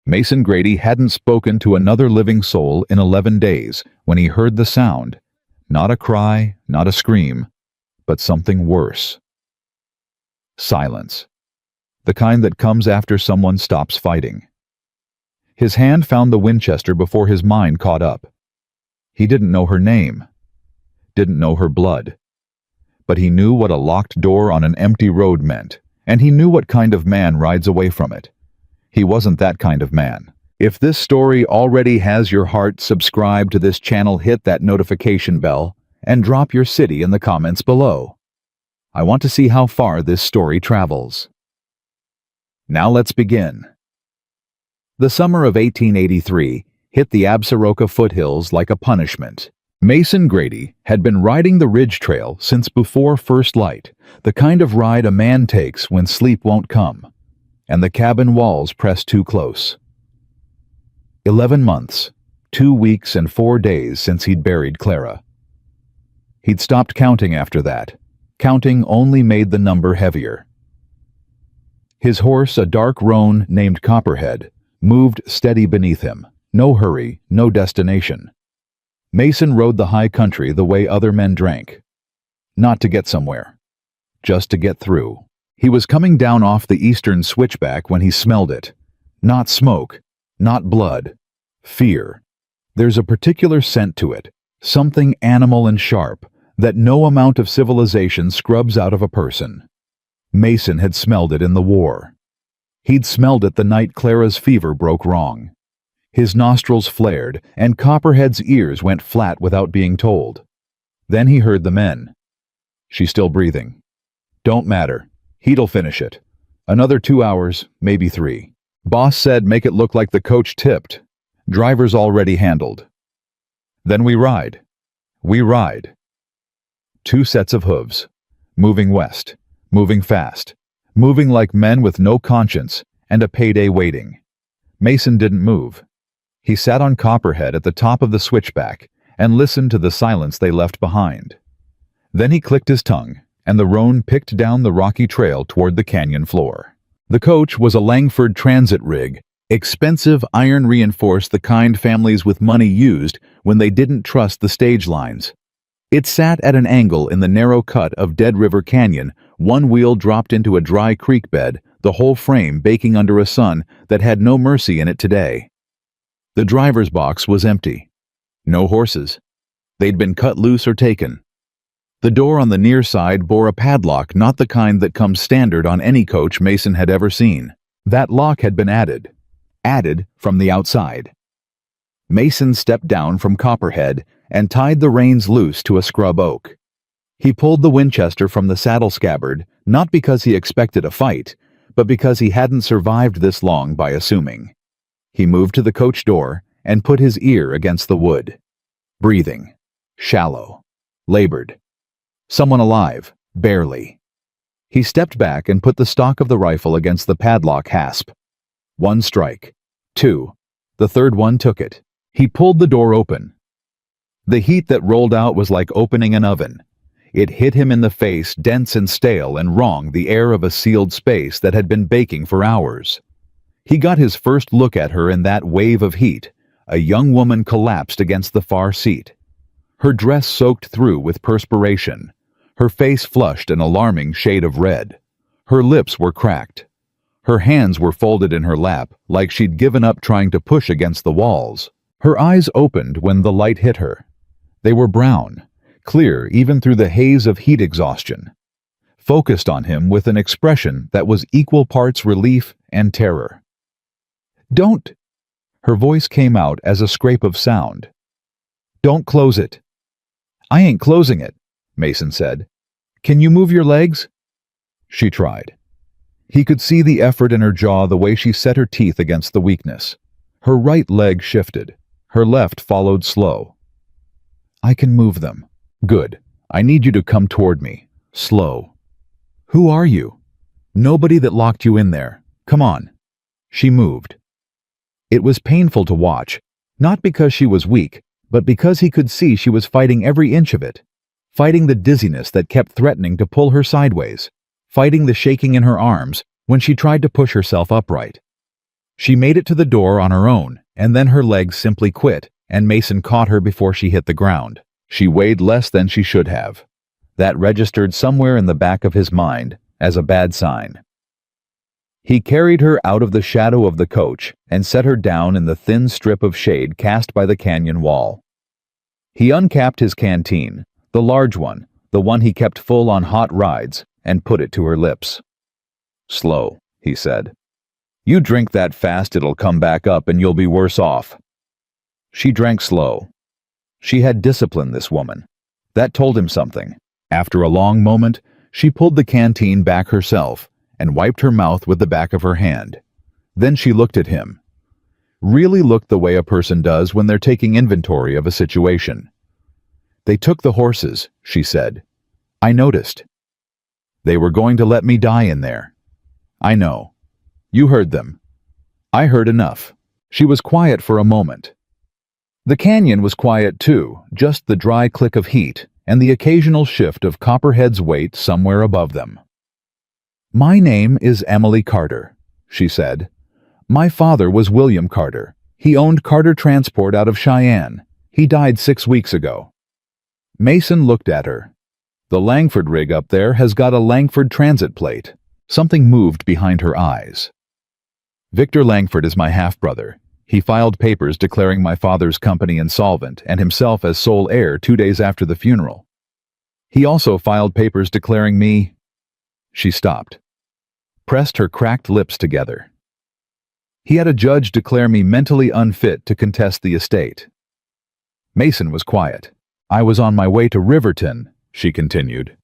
Mason Grady hadn't spoken to another living soul in 11 days when he heard the sound. Not a cry, not a scream, but something worse. Silence. The kind that comes after someone stops fighting. His hand found the Winchester before his mind caught up. He didn't know her name, didn't know her blood. But he knew what a locked door on an empty road meant, and he knew what kind of man rides away from it. He wasn't that kind of man. If this story already has your heart, subscribe to this channel, hit that notification bell, and drop your city in the comments below. I want to see how far this story travels. Now let's begin. The summer of 1883 hit the Absaroka foothills like a punishment. Mason Grady had been riding the ridge trail since before first light, the kind of ride a man takes when sleep won't come, and the cabin walls press too close. 11 months, 2 weeks and 4 days since he'd buried Clara. He'd stopped counting after that. Counting only made the number heavier. His horse, a dark roan named Copperhead, moved steady beneath him. No hurry, no destination. Mason rode the high country the way other men drank. Not to get somewhere, just to get through. He was coming down off the eastern switchback when he smelled it. Not smoke, not blood. Fear. There's a particular scent to it, something animal and sharp, that no amount of civilization scrubs out of a person. Mason had smelled it in the war. He'd smelled it the night Clara's fever broke wrong. His nostrils flared, and Copperhead's ears went flat without being told. Then he heard the men. "She's still breathing. Don't matter. Heat'll finish it. Another 2 hours, maybe 3. Boss said make it look like the coach tipped. Driver's already handled. Then we ride. We ride." 2 sets of hooves. Moving west. Moving fast. Moving like men with no conscience and a payday waiting. Mason didn't move. He sat on Copperhead at the top of the switchback and listened to the silence they left behind. Then he clicked his tongue, and the roan picked down the rocky trail toward the canyon floor. The coach was a Langford transit rig, expensive, iron-reinforced, the kind families with money used when they didn't trust the stage lines. It sat at an angle in the narrow cut of Dead River Canyon, one wheel dropped into a dry creek bed, the whole frame baking under a sun that had no mercy in it today. The driver's box was empty. No horses. They'd been cut loose or taken. The door on the near side bore a padlock, not the kind that comes standard on any coach Mason had ever seen. That lock had been added. Added from the outside. Mason stepped down from Copperhead and tied the reins loose to a scrub oak. He pulled the Winchester from the saddle scabbard, not because he expected a fight, but because he hadn't survived this long by assuming. He moved to the coach door and put his ear against the wood. Breathing. Shallow. Labored. Someone alive. Barely. He stepped back and put the stock of the rifle against the padlock hasp. 1 strike. 2. The third one took it. He pulled the door open. The heat that rolled out was like opening an oven. It hit him in the face, dense and stale and wrong, the air of a sealed space that had been baking for hours. He got his first look at her in that wave of heat. A young woman collapsed against the far seat. Her dress soaked through with perspiration. Her face flushed an alarming shade of red. Her lips were cracked. Her hands were folded in her lap, like she'd given up trying to push against the walls. Her eyes opened when the light hit her. They were brown, clear even through the haze of heat exhaustion. Focused on him with an expression that was equal parts relief and terror. "Don't!" Her voice came out as a scrape of sound. "Don't close it." "I ain't closing it," Mason said. "Can you move your legs?" She tried. He could see the effort in her jaw, the way she set her teeth against the weakness. Her right leg shifted. Her left followed slow. "I can move them." "Good. I need you to come toward me. Slow." "Who are you?" "Nobody that locked you in there. Come on." She moved. It was painful to watch, not because she was weak, but because he could see she was fighting every inch of it. Fighting the dizziness that kept threatening to pull her sideways. Fighting the shaking in her arms when she tried to push herself upright. She made it to the door on her own, and then her legs simply quit, and Mason caught her before she hit the ground. She weighed less than she should have. That registered somewhere in the back of his mind as a bad sign. He carried her out of the shadow of the coach and set her down in the thin strip of shade cast by the canyon wall. He uncapped his canteen, the large one, the one he kept full on hot rides, and put it to her lips. "Slow," he said. "You drink that fast, it'll come back up and you'll be worse off." She drank slow. She had discipline, this woman. That told him something. After a long moment, she pulled the canteen back herself and wiped her mouth with the back of her hand. Then she looked at him. Really looked the way a person does when they're taking inventory of a situation. "They took the horses," she said. "I noticed. They were going to let me die in there." "I know. You heard them." "I heard enough." She was quiet for a moment. The canyon was quiet too, just the dry click of heat and the occasional shift of Copperhead's weight somewhere above them. "My name is Emily Carter," she said. "My father was William Carter. He owned Carter Transport out of Cheyenne. He died 6 weeks ago." Mason looked at her. "The Langford rig up there has got a Langford transit plate." Something moved behind her eyes. "Victor Langford is my half-brother. He filed papers declaring my father's company insolvent and himself as sole heir 2 days after the funeral. He also filed papers declaring me—" She stopped, pressed her cracked lips together. "He had a judge declare me mentally unfit to contest the estate." Mason was quiet. "I was on my way to Riverton," she continued.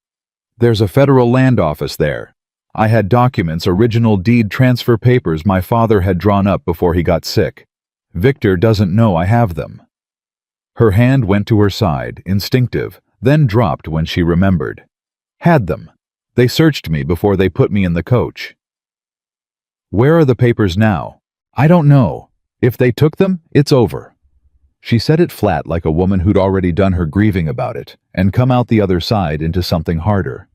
"There's a federal land office there. I had documents, original deed transfer papers my father had drawn up before he got sick. Victor doesn't know I have them." Her hand went to her side, instinctive, then dropped when she remembered. "Had them. They searched me before they put me in the coach." "Where are the papers now?" "I don't know. If they took them, it's over." She said it flat, like a woman who'd already done her grieving about it and come out the other side into something harder.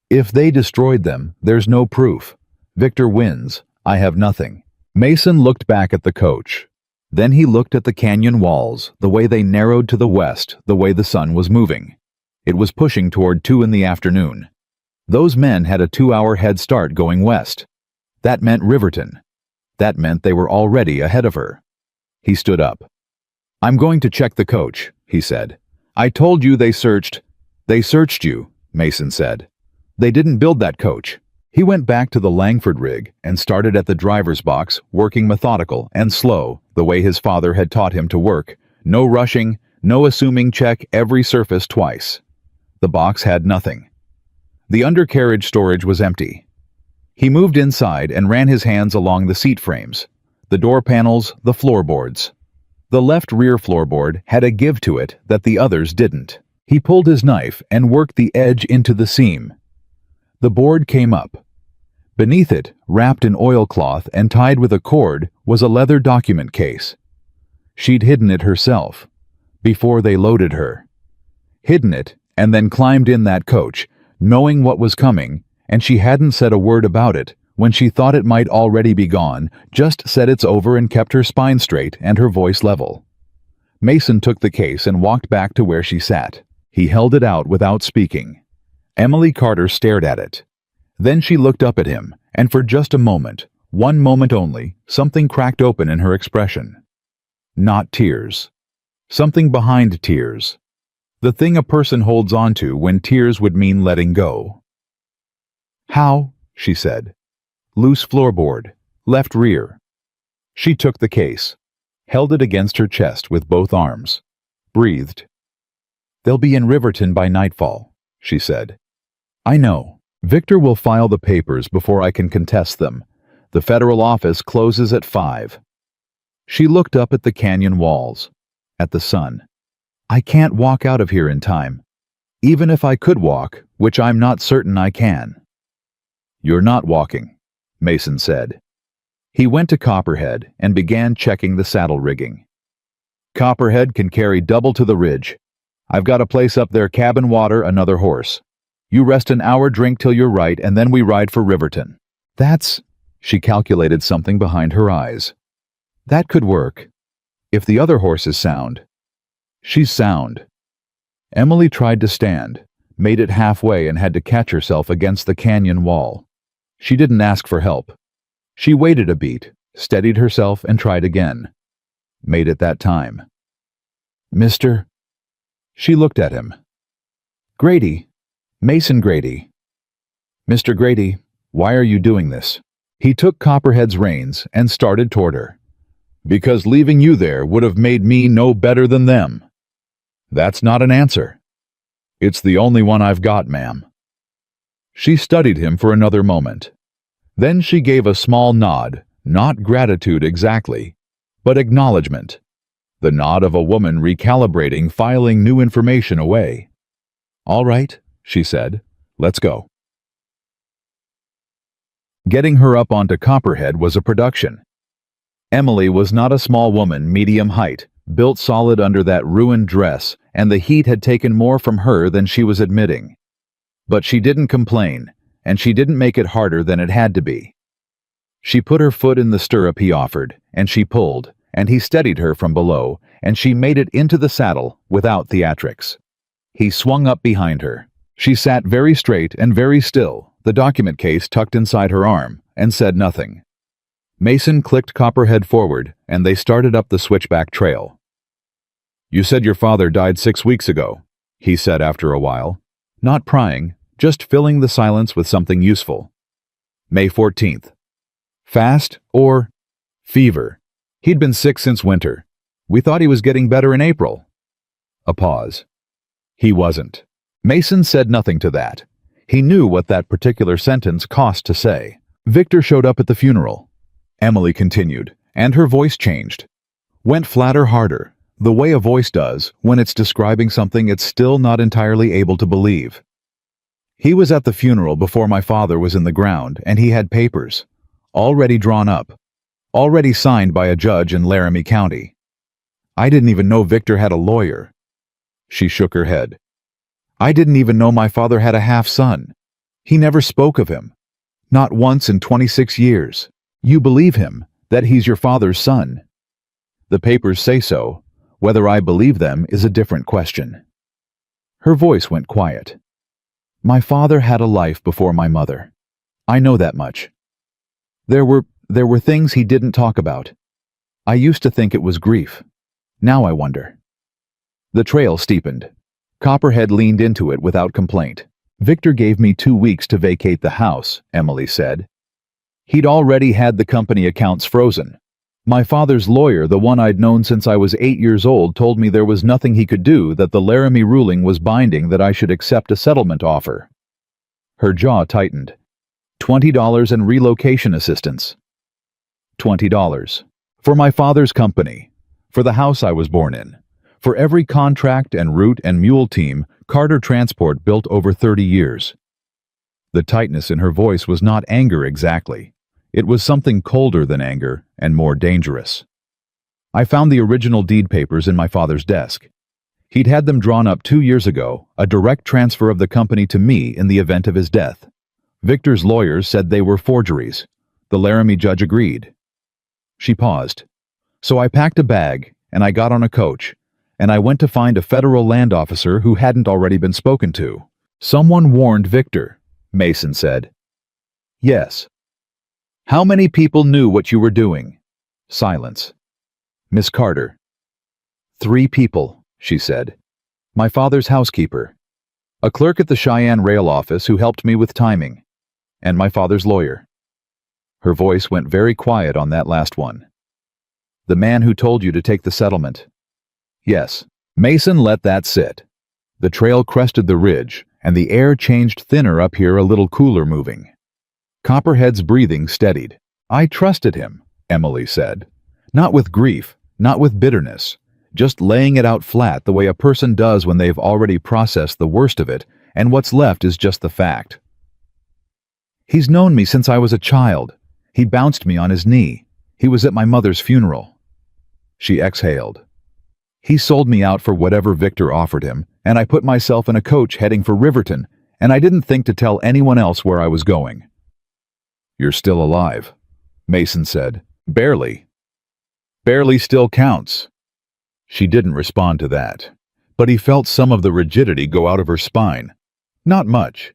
"If they destroyed them, there's no proof. Victor wins. I have nothing." Mason looked back at the coach. Then he looked at the canyon walls, the way they narrowed to the west, the way the sun was moving. It was pushing toward 2 in the afternoon. Those men had a 2-hour head start going west. That meant Riverton. That meant they were already ahead of her. He stood up. "I'm going to check the coach," he said. "I told you they searched—" "They searched you," Mason said. "They didn't build that coach." He went back to the Langford rig and started at the driver's box, working methodical and slow, the way his father had taught him to work. No rushing, no assuming, check every surface twice. The box had nothing. The undercarriage storage was empty. He moved inside and ran his hands along the seat frames, the door panels, the floorboards. The left rear floorboard had a give to it that the others didn't. He pulled his knife and worked the edge into the seam. The board came up. Beneath it, wrapped in oilcloth and tied with a cord, was a leather document case. She'd hidden it herself, before they loaded her. Hidden it, and then climbed in that coach, knowing what was coming, and she hadn't said a word about it. When she thought it might already be gone, just said it's over and kept her spine straight and her voice level. Mason took the case and walked back to where she sat. He held it out without speaking. Emily Carter stared at it. Then she looked up at him, and for just a moment, one moment only, something cracked open in her expression. Not tears. Something behind tears. The thing a person holds on to when tears would mean letting go. "How?" she said. "Loose floorboard. Left rear." She took the case, held it against her chest with both arms, breathed. "They'll be in Riverton by nightfall," she said. "I know. Victor will file the papers before I can contest them. The federal office closes at 5. She looked up at the canyon walls, at the sun. "I can't walk out of here in time. Even if I could walk, which I'm not certain I can." "You're not walking," Mason said. He went to Copperhead and began checking the saddle rigging. "Copperhead can carry double to the ridge. I've got a place up there, cabin water, another horse. You rest an hour, drink till you're right, and then we ride for Riverton." "That's—" She calculated something behind her eyes. That could work. If the other horse is sound. She's sound. Emily tried to stand, made it halfway and had to catch herself against the canyon wall. She didn't ask for help. She waited a beat, steadied herself and tried again. Made it that time. Mr. She looked at him. Grady. Mason Grady. Mr. Grady, why are you doing this? He took Copperhead's reins and started toward her. Because leaving you there would have made me no better than them. That's not an answer. It's the only one I've got, ma'am. She studied him for another moment. Then she gave a small nod, not gratitude exactly, but acknowledgement. The nod of a woman recalibrating, filing new information away. All right, she said, let's go. Getting her up onto Copperhead was a production. Emily was not a small woman, medium height, built solid under that ruined dress, and the heat had taken more from her than she was admitting. But she didn't complain, and she didn't make it harder than it had to be. She put her foot in the stirrup he offered, and she pulled, and he steadied her from below, and she made it into the saddle without theatrics. He swung up behind her. She sat very straight and very still, the document case tucked inside her arm, and said nothing. Mason clicked Copperhead forward, and they started up the switchback trail. You said your father died 6 weeks ago, he said after a while, not prying, just filling the silence with something useful. May 14th. Fast or fever? He'd been sick since winter. We thought he was getting better in April. A pause. He wasn't. Mason said nothing to that. He knew what that particular sentence cost to say. Victor showed up at the funeral. Emily continued, and her voice changed. Went flatter, harder, the way a voice does when it's describing something it's still not entirely able to believe. He was at the funeral before my father was in the ground, and he had papers, already drawn up, already signed by a judge in Laramie County. I didn't even know Victor had a lawyer. She shook her head. I didn't even know my father had a half-son. He never spoke of him. Not once in 26 years. You believe him, that he's your father's son. The papers say so. Whether I believe them is a different question. Her voice went quiet. My father had a life before my mother. I know that much. There were things he didn't talk about. I used to think it was grief. Now I wonder. The trail steepened. Copperhead leaned into it without complaint. Victor gave me 2 weeks to vacate the house, Emily said. He'd already had the company accounts frozen. My father's lawyer, the one I'd known since I was 8 years old, told me there was nothing he could do, that the Laramie ruling was binding, that I should accept a settlement offer. Her jaw tightened. $20 and relocation assistance. $20. For my father's company. For the house I was born in. For every contract and route and mule team Carter Transport built over 30 years. The tightness in her voice was not anger exactly. It was something colder than anger and more dangerous. I found the original deed papers in my father's desk. He'd had them drawn up 2 years ago, a direct transfer of the company to me in the event of his death. Victor's lawyers said they were forgeries. The Laramie judge agreed. She paused. So I packed a bag, and I got on a coach, and I went to find a federal land officer who hadn't already been spoken to. Someone warned Victor, Mason said. Yes. How many people knew what you were doing? Silence. Miss Carter. 3 people, she said. My father's housekeeper. A clerk at the Cheyenne rail office who helped me with timing. And my father's lawyer. Her voice went very quiet on that last one. The man who told you to take the settlement. Yes. Mason let that sit. The trail crested the ridge, and the air changed thinner up here, a little cooler moving. Copperhead's breathing steadied. I trusted him, Emily said. Not with grief, not with bitterness, just laying it out flat the way a person does when they've already processed the worst of it, and what's left is just the fact. He's known me since I was a child. He bounced me on his knee. He was at my mother's funeral. She exhaled. He sold me out for whatever Victor offered him, and I put myself in a coach heading for Riverton, and I didn't think to tell anyone else where I was going. You're still alive, Mason said. Barely. Barely still counts. She didn't respond to that, but he felt some of the rigidity go out of her spine. Not much.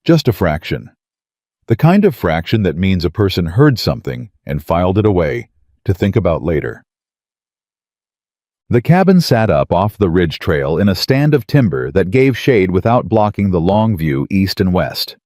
Just a fraction. The kind of fraction that means a person heard something and filed it away to think about later. The cabin sat up off the ridge trail in a stand of timber that gave shade without blocking the long view east and west.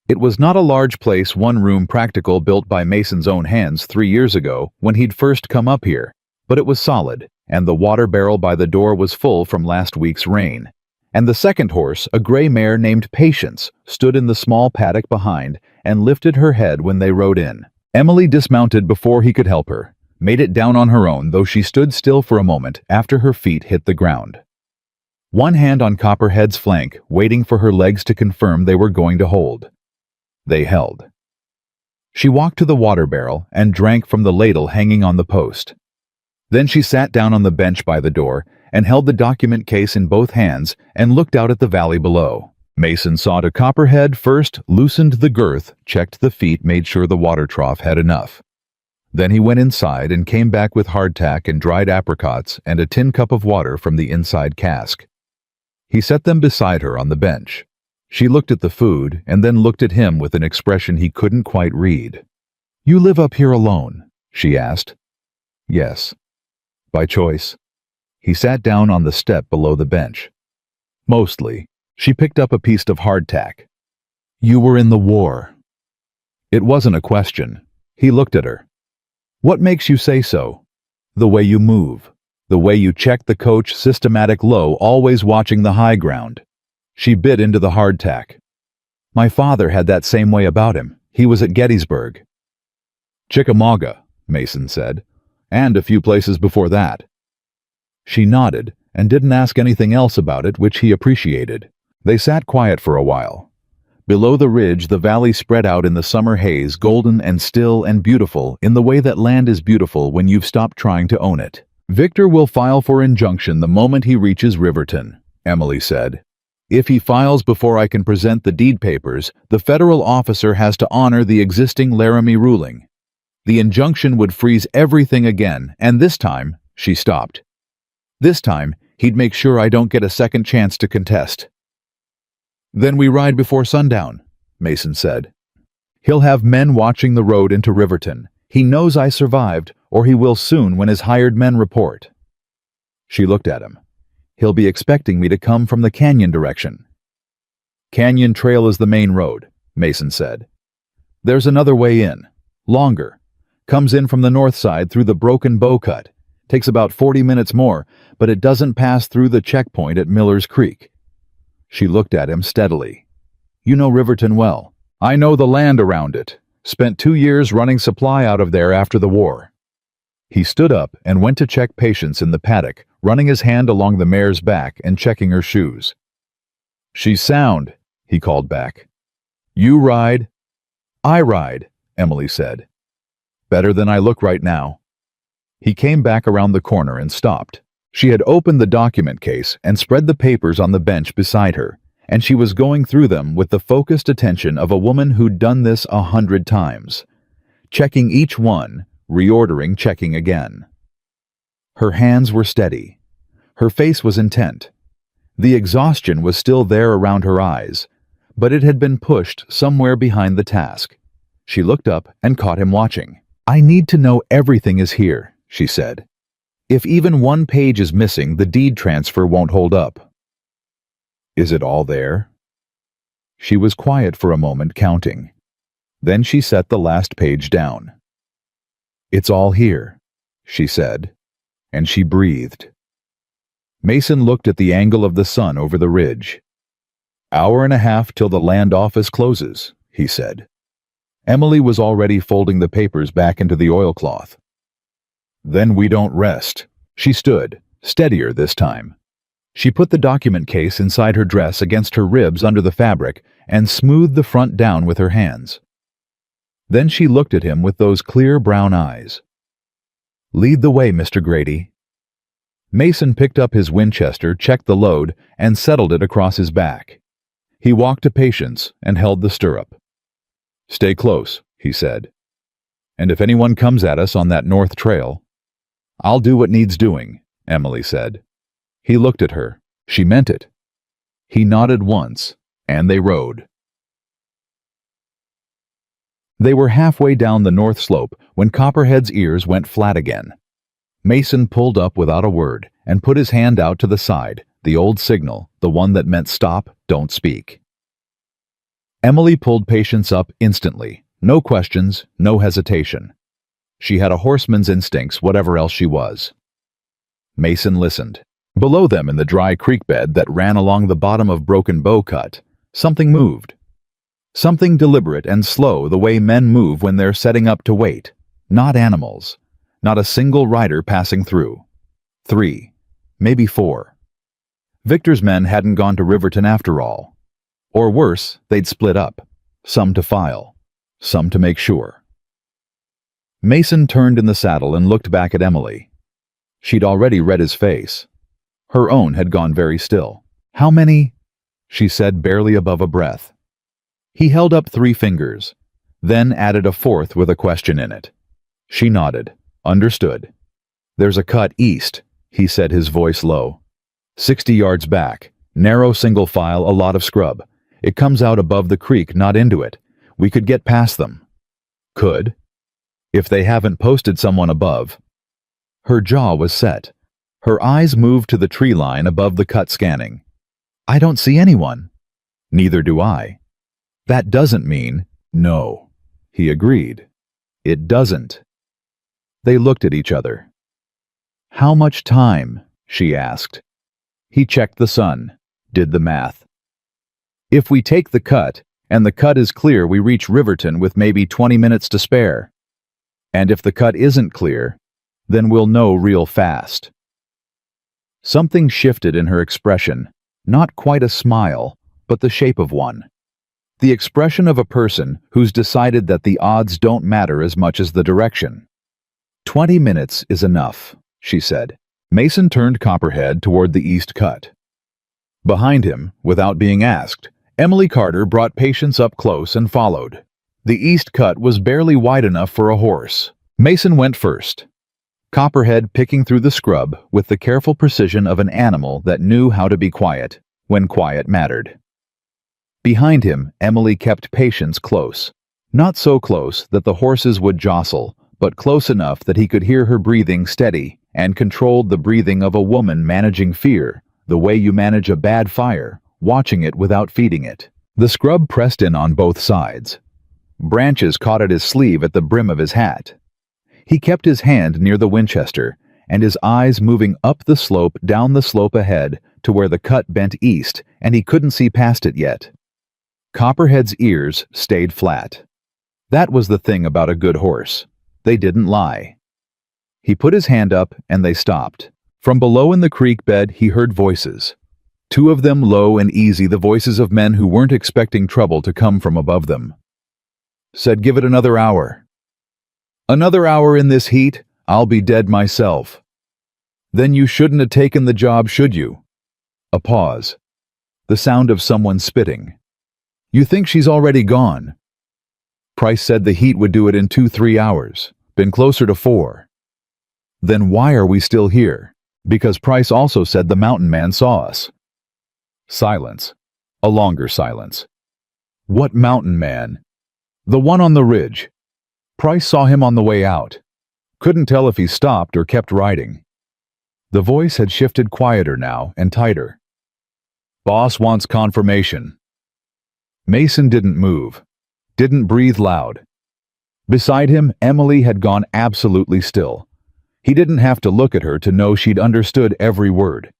It was not a large place, one-room practical built by Mason's own hands 3 years ago when he'd first come up here, but it was solid, and the water barrel by the door was full from last week's rain. And the second horse, a gray mare named Patience, stood in the small paddock behind and lifted her head when they rode in. Emily dismounted before he could help her, made it down on her own, though she stood still for a moment after her feet hit the ground. One hand on Copperhead's flank, waiting for her legs to confirm they were going to hold. They held. She walked to the water barrel and drank from the ladle hanging on the post. Then she sat down on the bench by the door and held the document case in both hands and looked out at the valley below. Mason saw to Copperhead first, loosened the girth, checked the feet, made sure the water trough had enough. Then he went inside and came back with hardtack and dried apricots and a tin cup of water from the inside cask. He set them beside her on the bench. She looked at the food and then looked at him with an expression he couldn't quite read. "You live up here alone?" she asked. "Yes." "By choice?" He sat down on the step below the bench. "Mostly." She picked up a piece of hardtack. "You were in the war." It wasn't a question. He looked at her. "What makes you say so?" "The way you move. The way you check the coach, systematic low, always watching the high ground." She bit into the hardtack. "My father had that same way about him. He was at Gettysburg." "Chickamauga," Mason said, "and a few places before that." She nodded and didn't ask anything else about it, which he appreciated. They sat quiet for a while. Below the ridge, the valley spread out in the summer haze, golden and still and beautiful in the way that land is beautiful when you've stopped trying to own it. "Victor will file for injunction the moment he reaches Riverton," Emily said. "If he files before I can present the deed papers, the federal officer has to honor the existing Laramie ruling. The injunction would freeze everything again, and this time," she stopped. "This time, he'd make sure I don't get a second chance to contest." "Then we ride before sundown," Mason said. "He'll have men watching the road into Riverton. He knows I survived, or he will soon when his hired men report." She looked at him. "He'll be expecting me to come from the canyon direction." "Canyon Trail is the main road," Mason said. "There's another way in. Longer. Comes in from the north side through the Broken Bow Cut. Takes about 40 minutes more, but it doesn't pass through the checkpoint at Miller's Creek." She looked at him steadily. "You know Riverton well." "I know the land around it. Spent 2 years running supply out of there after the war." He stood up and went to check Patience in the paddock, running his hand along the mare's back and checking her shoes. "She's sound," he called back. "You ride?" "I ride," Emily said. "Better than I look right now." He came back around the corner and stopped. She had opened the document case and spread the papers on the bench beside her, and she was going through them with the focused attention of a woman who'd done this 100 times. Checking each one, reordering, checking again. Her hands were steady. Her face was intent. The exhaustion was still there around her eyes, but it had been pushed somewhere behind the task. She looked up and caught him watching. "I need to know everything is here," she said. "If even one page is missing, the deed transfer won't hold up." "Is it all there?" She was quiet for a moment, counting. Then she set the last page down. "It's all here," she said, and she breathed. Mason looked at the angle of the sun over the ridge. "Hour and a half till the land office closes," he said. Emily was already folding the papers back into the oilcloth. "Then we don't rest." She stood, steadier this time. She put the document case inside her dress against her ribs under the fabric and smoothed the front down with her hands. Then she looked at him with those clear brown eyes. "Lead the way, Mr. Grady." Mason picked up his Winchester, checked the load, and settled it across his back. He walked to Patience and held the stirrup. "Stay close," he said. And if anyone comes at us on that north trail, I'll do what needs doing, Emily said. He looked at her. She meant it. He nodded once, and they rode. They were halfway down the north slope when Copperhead's ears went flat again. Mason pulled up without a word and put his hand out to the side, the old signal, the one that meant stop, don't speak. Emily pulled Patience up instantly. No questions, no hesitation. She had a horseman's instincts, whatever else she was. Mason listened. Below them in the dry creek bed that ran along the bottom of Broken Bow Cut, something moved. Something deliberate and slow, the way men move when they're setting up to wait. Not animals. Not a single rider passing through. 3, maybe 4. Victor's men hadn't gone to Riverton after all. Or worse, they'd split up. Some to file. Some to make sure. Mason turned in the saddle and looked back at Emily. She'd already read his face. Her own had gone very still. How many? She said barely above a breath. He held up 3 fingers, then added a 4th with a question in it. She nodded. Understood. There's a cut east, he said, his voice low. 60 yards back. Narrow single file, a lot of scrub. It comes out above the creek, not into it. We could get past them. Could? If they haven't posted someone above. Her jaw was set. Her eyes moved to the tree line above the cut, scanning. I don't see anyone. Neither do I. That doesn't mean no, he agreed. It doesn't. They looked at each other. How much time? She asked. He checked the sun, did the math. If we take the cut, and the cut is clear, we reach Riverton with maybe 20 minutes to spare. And if the cut isn't clear, then we'll know real fast. Something shifted in her expression, not quite a smile, but the shape of one. The expression of a person who's decided that the odds don't matter as much as the direction. 20 minutes is enough, she said. Mason turned Copperhead toward the east cut. Behind him, without being asked, Emily Carter brought Patience up close and followed. The east cut was barely wide enough for a horse. Mason went first. Copperhead picking through the scrub with the careful precision of an animal that knew how to be quiet when quiet mattered. Behind him, Emily kept Patience close. Not so close that the horses would jostle, but close enough that he could hear her breathing steady and controlled the breathing of a woman managing fear, the way you manage a bad fire, watching it without feeding it. The scrub pressed in on both sides. Branches caught at his sleeve at the brim of his hat. He kept his hand near the Winchester, and his eyes moving up the slope, down the slope ahead, to where the cut bent east, and he couldn't see past it yet. Copperhead's ears stayed flat. That was the thing about a good horse. They didn't lie. He put his hand up, and they stopped. From below in the creek bed he heard voices. 2 of them low and easy, the voices of men who weren't expecting trouble to come from above them. Said, give it another hour. Another hour in this heat, I'll be dead myself. Then you shouldn't have taken the job, should you? A pause. The sound of someone spitting. You think she's already gone? Price said the heat would do it in 2-3 hours. Been closer to 4. Then why are we still here? Because Price also said the mountain man saw us. Silence. A longer silence. What mountain man? The one on the ridge. Price saw him on the way out. Couldn't tell if he stopped or kept riding. The voice had shifted quieter now and tighter. Boss wants confirmation. Mason didn't move. Didn't breathe loud. Beside him, Emily had gone absolutely still. He didn't have to look at her to know she'd understood every word.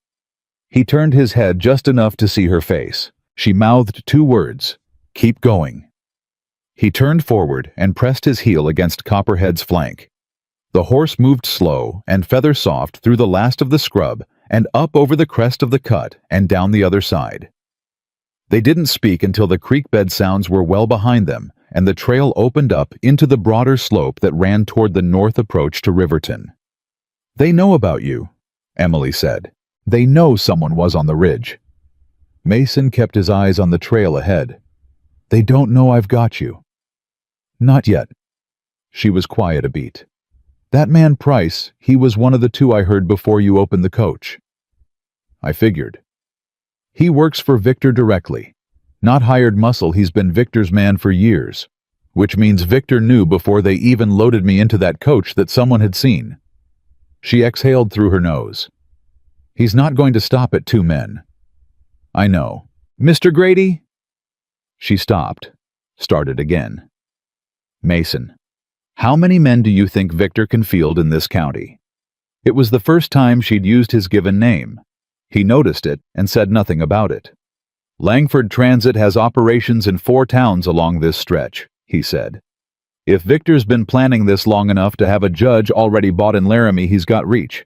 He turned his head just enough to see her face. She mouthed 2 words. Keep going. He turned forward and pressed his heel against Copperhead's flank. The horse moved slow and feather soft through the last of the scrub and up over the crest of the cut and down the other side. They didn't speak until the creek bed sounds were well behind them and the trail opened up into the broader slope that ran toward the north approach to Riverton. They know about you, Emily said. They know someone was on the ridge. Mason kept his eyes on the trail ahead. They don't know I've got you. Not yet. She was quiet a beat. "That man Price, he was one of the two I heard before you opened the coach." I figured. "He works for Victor directly. Not hired muscle, he's been Victor's man for years. Which means Victor knew before they even loaded me into that coach that someone had seen." She exhaled through her nose. "He's not going to stop at 2 men. "I know. Mr. Grady?" She stopped, started again. "Mason, how many men do you think Victor can field in this county?" It was the first time she'd used his given name. He noticed it and said nothing about it. "Langford Transit has operations in 4 towns along this stretch," he said. "If Victor's been planning this long enough to have a judge already bought in Laramie, he's got reach.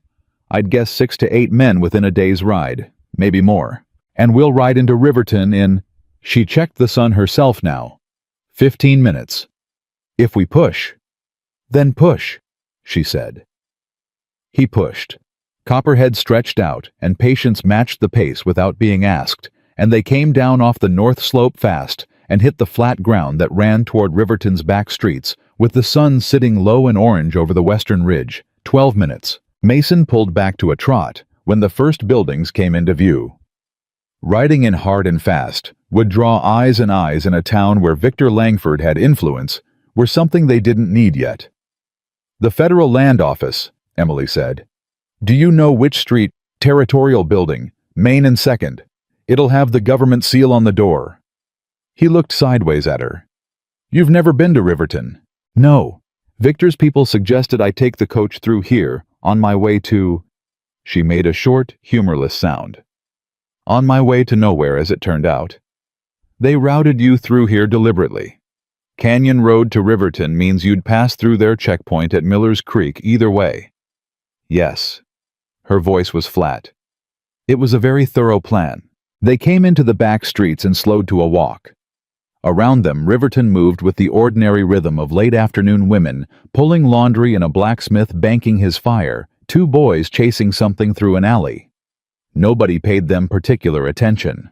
I'd guess 6 to 8 men within a day's ride, maybe more. And we'll ride into Riverton in—" She checked the sun herself now. 15 minutes. "If we push." "Then push," she said. He pushed. Copperhead stretched out, and patience matched the pace without being asked, and they came down off the north slope fast and hit the flat ground that ran toward Riverton's back streets, with the sun sitting low and orange over the western ridge. 12 minutes. Mason pulled back to a trot when the first buildings came into view. Riding in hard and fast would draw eyes and eyes in a town where Victor Langford had influence were something they didn't need yet. "The Federal Land Office," Emily said. "Do you know which street? Territorial Building, Main and 2nd. It'll have the government seal on the door." He looked sideways at her. "You've never been to Riverton?" "No. Victor's people suggested I take the coach through here, on my way to—" She made a short, humorless sound. "On my way to nowhere, as it turned out. They routed you through here deliberately. Canyon Road to Riverton means you'd pass through their checkpoint at Miller's Creek either way." "Yes." Her voice was flat. "It was a very thorough plan." They came into the back streets and slowed to a walk. Around them, Riverton moved with the ordinary rhythm of late-afternoon women pulling laundry and a blacksmith banking his fire, 2 boys chasing something through an alley. Nobody paid them particular attention.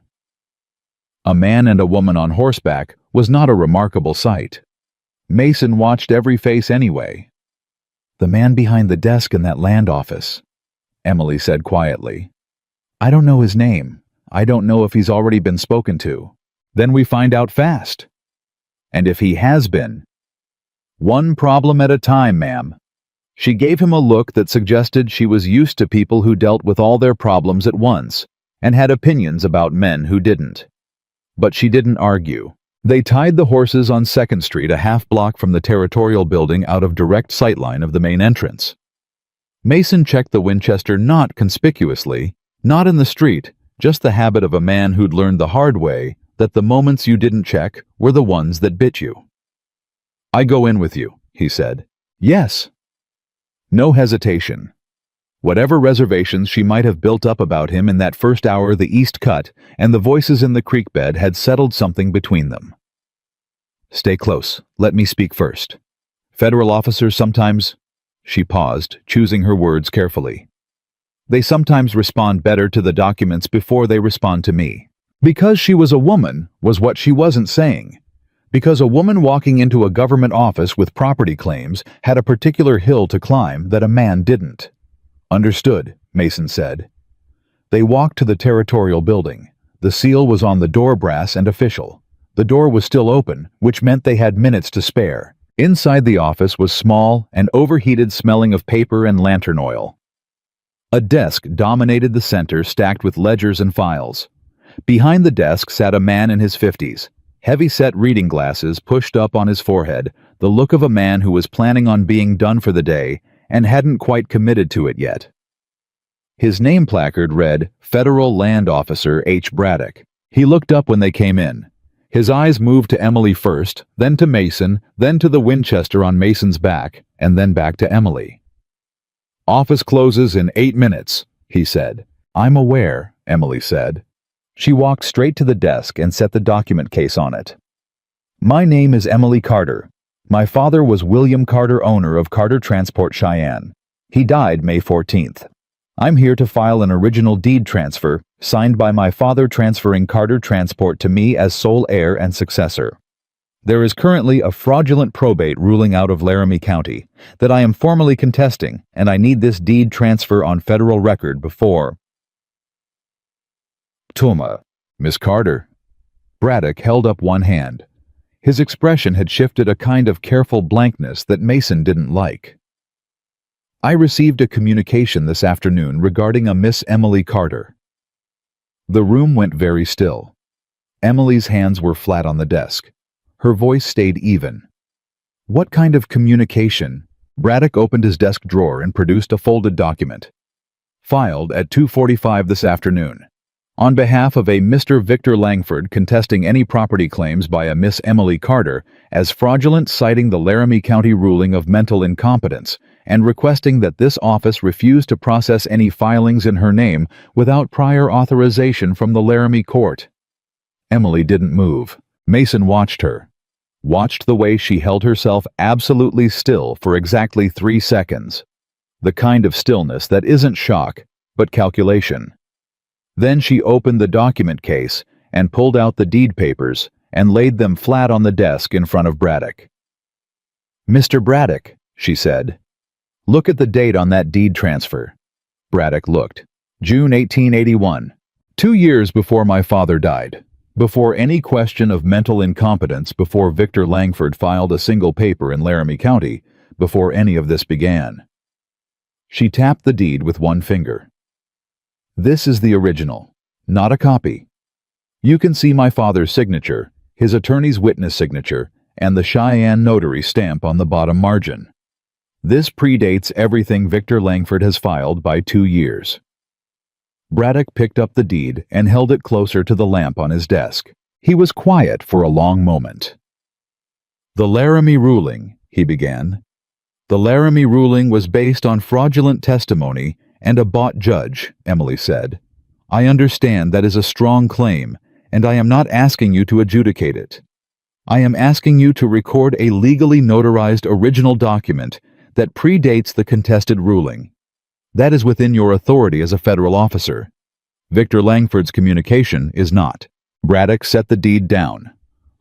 A man and a woman on horseback was not a remarkable sight. Mason watched every face anyway. "The man behind the desk in that land office," Emily said quietly. "I don't know his name. I don't know if he's already been spoken to." "Then we find out fast." "And if he has been—" "One problem at a time, ma'am." She gave him a look that suggested she was used to people who dealt with all their problems at once and had opinions about men who didn't. But she didn't argue. They tied the horses on 2nd Street a half-block from the Territorial Building out of direct sightline of the main entrance. Mason checked the Winchester not conspicuously, not in the street, just the habit of a man who'd learned the hard way that the moments you didn't check were the ones that bit you. "I go in with you," he said. "Yes." No hesitation. Whatever reservations she might have built up about him in that first hour the East Cut and the voices in the creek bed had settled something between them. "Stay close. Let me speak first. Federal officers sometimes—" She paused, choosing her words carefully. "They sometimes respond better to the documents before they respond to me." Because she was a woman was what she wasn't saying. Because a woman walking into a government office with property claims had a particular hill to climb that a man didn't. "Understood," Mason said. They walked to the Territorial Building. The seal was on the door brass and official. The door was still open, which meant they had minutes to spare. Inside the office was small and overheated, smelling of paper and lantern oil. A desk dominated the center, stacked with ledgers and files. Behind the desk sat a man in his 50s, heavy-set reading glasses pushed up on his forehead, the look of a man who was planning on being done for the day and hadn't quite committed to it yet. His name placard read, Federal Land Officer H. Braddock. He looked up when they came in. His eyes moved to Emily first, then to Mason, then to the Winchester on Mason's back, and then back to Emily. "Office closes in 8 minutes, he said. "I'm aware," Emily said. She walked straight to the desk and set the document case on it. "My name is Emily Carter. My father was William Carter, owner of Carter Transport Cheyenne. He died May 14th. I'm here to file an original deed transfer, signed by my father transferring Carter Transport to me as sole heir and successor. There is currently a fraudulent probate ruling out of Laramie County that I am formally contesting, and I need this deed transfer on federal record before. Tuma. Miss Carter. Braddock held up one hand. His expression had shifted a kind of careful blankness that Mason didn't like. I received a communication this afternoon regarding a Miss Emily Carter. The room went very still. Emily's hands were flat on the desk. Her voice stayed even. What kind of communication? Braddock opened his desk drawer and produced a folded document. Filed at 2:45 this afternoon. On behalf of a Mr. Victor Langford contesting any property claims by a Miss Emily Carter as fraudulent, citing the Laramie County ruling of mental incompetence, and requesting that this office refuse to process any filings in her name without prior authorization from the Laramie court. Emily didn't move. Mason watched her. Watched the way she held herself absolutely still for exactly 3 seconds. The kind of stillness that isn't shock, but calculation. Then she opened the document case and pulled out the deed papers and laid them flat on the desk in front of Braddock. "Mr. Braddock," she said, "look at the date on that deed transfer." Braddock looked. June 1881. 2 years before my father died. Before any question of mental incompetence, before Victor Langford filed a single paper in Laramie County, before any of this began. She tapped the deed with one finger. This is the original, not a copy. You can see my father's signature, his attorney's witness signature, and the Cheyenne notary stamp on the bottom margin. This predates everything Victor Langford has filed by 2 years. Braddock picked up the deed and held it closer to the lamp on his desk. He was quiet for a long moment. "The Laramie ruling," he began. "The Laramie ruling was based on fraudulent testimony and a bought judge," Emily said. "I understand that is a strong claim, and I am not asking you to adjudicate it. I am asking you to record a legally notarized original document that predates the contested ruling. That is within your authority as a federal officer. Victor Langford's communication is not." Braddock set the deed down,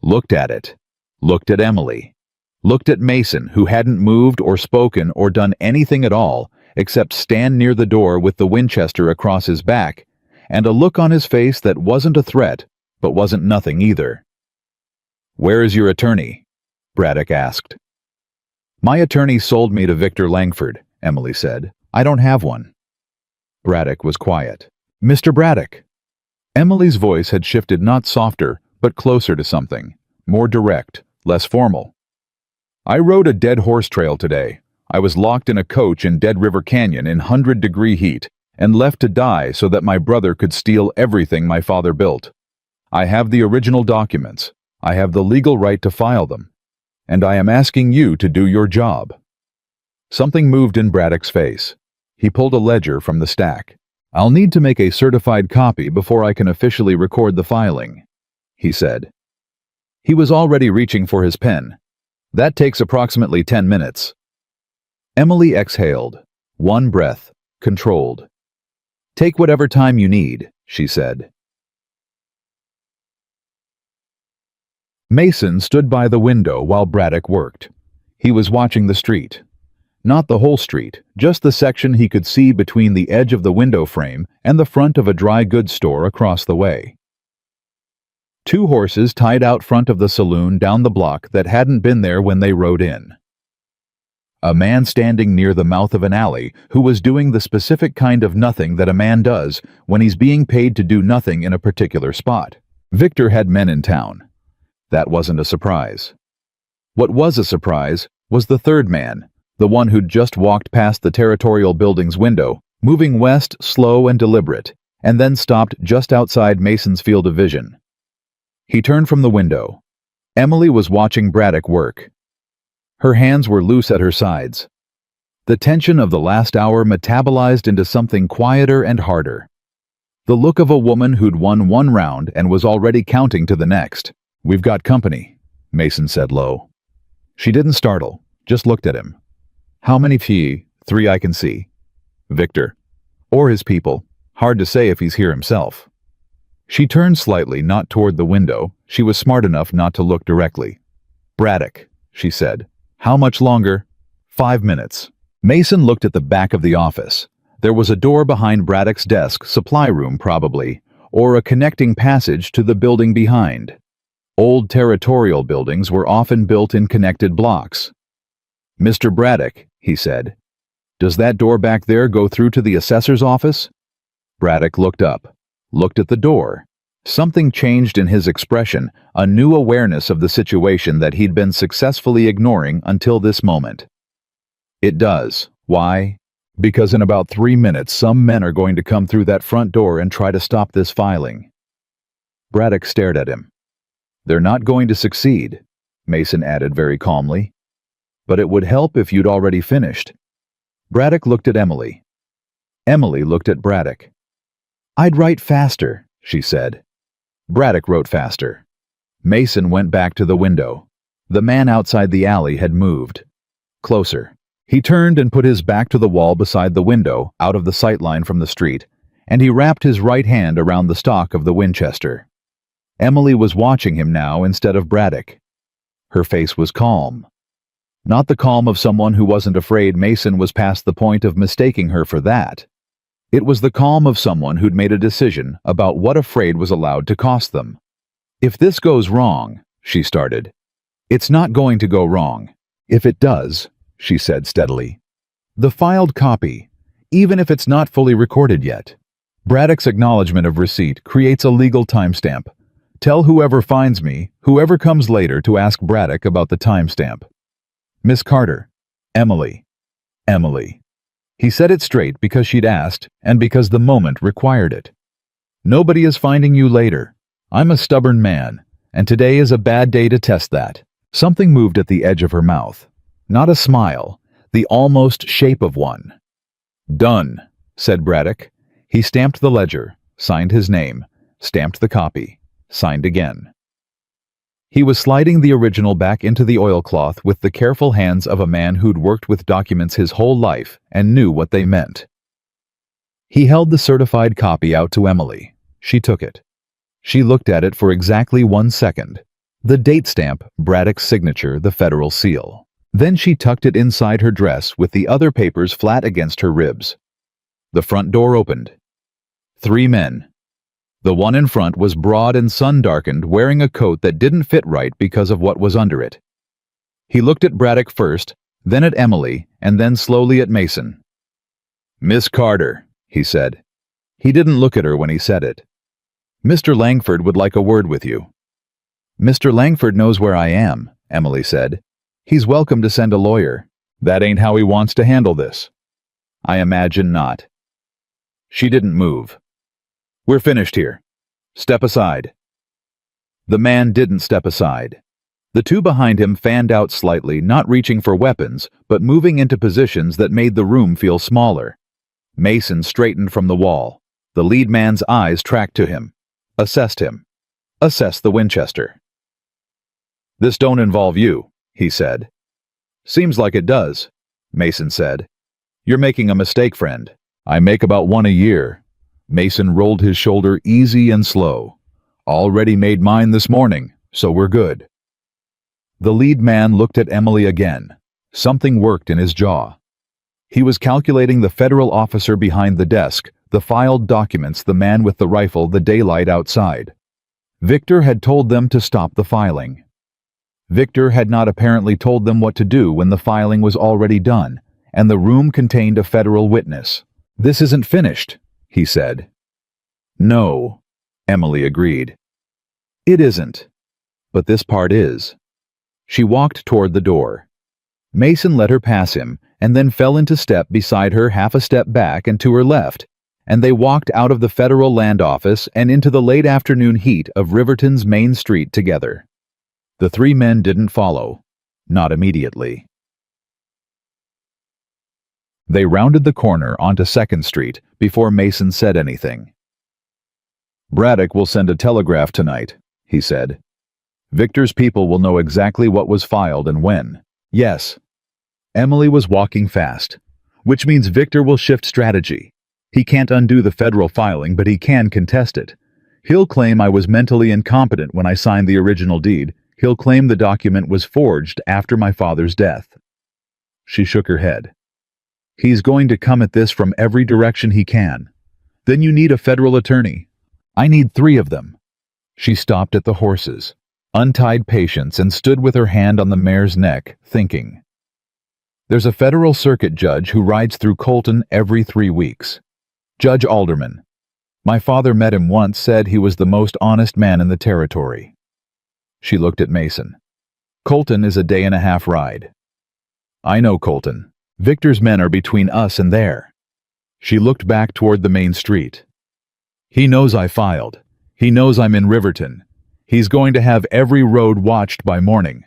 looked at it, looked at Emily, looked at Mason, who hadn't moved or spoken or done anything at all except stand near the door with the Winchester across his back, and a look on his face that wasn't a threat, but wasn't nothing either. "Where is your attorney?" Braddock asked. "My attorney sold me to Victor Langford," Emily said. "I don't have one." Braddock was quiet. "Mr. Braddock." Emily's voice had shifted not softer, but closer to something, more direct, less formal. "I rode a dead horse trail today. I was locked in a coach in Dead River Canyon in 100-degree heat and left to die so that my brother could steal everything my father built. I have the original documents. I have the legal right to file them. And I am asking you to do your job." Something moved in Braddock's face. He pulled a ledger from the stack. "I'll need to make a certified copy before I can officially record the filing," he said. He was already reaching for his pen. "That takes approximately 10 minutes. Emily exhaled. One breath, controlled. "Take whatever time you need," she said. Mason stood by the window while Braddock worked. He was watching the street. Not the whole street, just the section he could see between the edge of the window frame and the front of a dry goods store across the way. 2 horses tied out front of the saloon down the block that hadn't been there when they rode in. A man standing near the mouth of an alley who was doing the specific kind of nothing that a man does when he's being paid to do nothing in a particular spot. Victor had men in town. That wasn't a surprise. What was a surprise was the third man, the one who'd just walked past the territorial building's window, moving west slow and deliberate, and then stopped just outside Mason's field of vision. He turned from the window. Emily was watching Braddock work. Her hands were loose at her sides. The tension of the last hour metabolized into something quieter and harder. The look of a woman who'd won one round and was already counting to the next. "We've got company," Mason said low. She didn't startle, just looked at him. "How many fee?" "3 I can see." "Victor." "Or his people. Hard to say if he's here himself." She turned slightly, not toward the window. She was smart enough not to look directly. "Braddock," she said. "How much longer?" "5 minutes." Mason looked at the back of the office. There was a door behind Braddock's desk, supply room probably, or a connecting passage to the building behind. Old territorial buildings were often built in connected blocks. "Mr. Braddock," he said, "does that door back there go through to the assessor's office?" Braddock looked up, looked at the door. Something changed in his expression, a new awareness of the situation that he'd been successfully ignoring until this moment. "It does. Why?" "Because in about 3 minutes some men are going to come through that front door and try to stop this filing." Braddock stared at him. "They're not going to succeed," Mason added very calmly. "But it would help if you'd already finished." Braddock looked at Emily. Emily looked at Braddock. "I'd write faster," she said. Braddock wrote faster. Mason went back to the window. The man outside the alley had moved. Closer. He turned and put his back to the wall beside the window, out of the sightline from the street, and he wrapped his right hand around the stock of the Winchester. Emily was watching him now instead of Braddock. Her face was calm. Not the calm of someone who wasn't afraid Mason was past the point of mistaking her for that. It was the calm of someone who'd made a decision about what afraid was allowed to cost them. "If this goes wrong," she started. "It's not going to go wrong. If it does," she said steadily, "the filed copy, even if it's not fully recorded yet. Braddock's acknowledgement of receipt creates a legal timestamp. Tell whoever finds me, whoever comes later, to ask Braddock about the timestamp. Miss Carter." "Emily." "Emily." He said it straight because she'd asked and because the moment required it. "Nobody is finding you later. I'm a stubborn man, and today is a bad day to test that." Something moved at the edge of her mouth. Not a smile, the almost shape of one. "Done," said Braddock. He stamped the ledger, signed his name, stamped the copy, signed again. He was sliding the original back into the oilcloth with the careful hands of a man who'd worked with documents his whole life and knew what they meant. He held the certified copy out to Emily. She took it. She looked at it for exactly 1 second. The date stamp, Braddock's signature, the federal seal. Then she tucked it inside her dress with the other papers flat against her ribs. The front door opened. 3 men. The one in front was broad and sun-darkened, wearing a coat that didn't fit right because of what was under it. He looked at Braddock first, then at Emily, and then slowly at Mason. "Miss Carter," he said. He didn't look at her when he said it. "Mr. Langford would like a word with you." "Mr. Langford knows where I am," Emily said. "He's welcome to send a lawyer." "That ain't how he wants to handle this." "I imagine not." She didn't move. "We're finished here. Step aside." The man didn't step aside. The two behind him fanned out slightly, not reaching for weapons, but moving into positions that made the room feel smaller. Mason straightened from the wall. The lead man's eyes tracked to him. Assessed him. Assessed the Winchester. "This don't involve you," he said. "Seems like it does," Mason said. "You're making a mistake, friend. I make about 1 a year." Mason rolled his shoulder easy and slow. "Already made mine this morning, so we're good." The lead man looked at Emily again. Something worked in his jaw. He was calculating the federal officer behind the desk, the filed documents, the man with the rifle, the daylight outside. Victor had told them to stop the filing. Victor had not apparently told them what to do when the filing was already done, and the room contained a federal witness. "This isn't finished," he said. "No," Emily agreed. "It isn't. But this part is." She walked toward the door. Mason let her pass him, and then fell into step beside her, half a step back and to her left, and they walked out of the federal land office and into the late afternoon heat of Riverton's main street together. The 3 men didn't follow, not immediately. They rounded the corner onto 2nd Street before Mason said anything. "Braddock will send a telegraph tonight," he said. "Victor's people will know exactly what was filed and when." "Yes." Emily was walking fast. "Which means Victor will shift strategy. He can't undo the federal filing, but he can contest it. He'll claim I was mentally incompetent when I signed the original deed. He'll claim the document was forged after my father's death. She shook her head. He's going to come at this from every direction he can. Then you need a federal attorney. I need 3 of them. She stopped at the horses, untied Patience, and stood with her hand on the mare's neck, thinking. There's a federal circuit judge who rides through Colton every 3 weeks. Judge Alderman. My father met him once, said he was the most honest man in the territory. She looked at Mason. Colton is a 1.5-day ride. I know Colton. Victor's men are between us and there. She looked back toward the main street. He knows I filed. He knows I'm in Riverton. He's going to have every road watched by morning.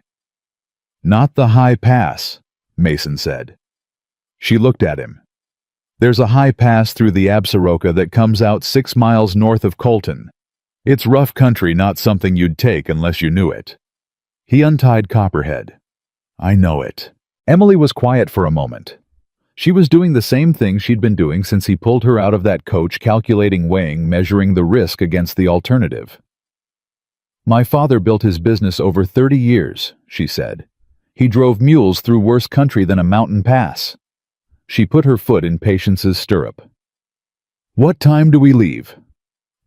Not the high pass, Mason said. She looked at him. There's a high pass through the Absaroka that comes out 6 miles north of Colton. It's rough country, not something you'd take unless you knew it. He untied Copperhead. I know it. Emily was quiet for a moment. She was doing the same thing she'd been doing since he pulled her out of that coach, calculating, weighing, measuring the risk against the alternative. My father built his business over 30 years, she said. He drove mules through worse country than a mountain pass. She put her foot in Patience's stirrup. What time do we leave?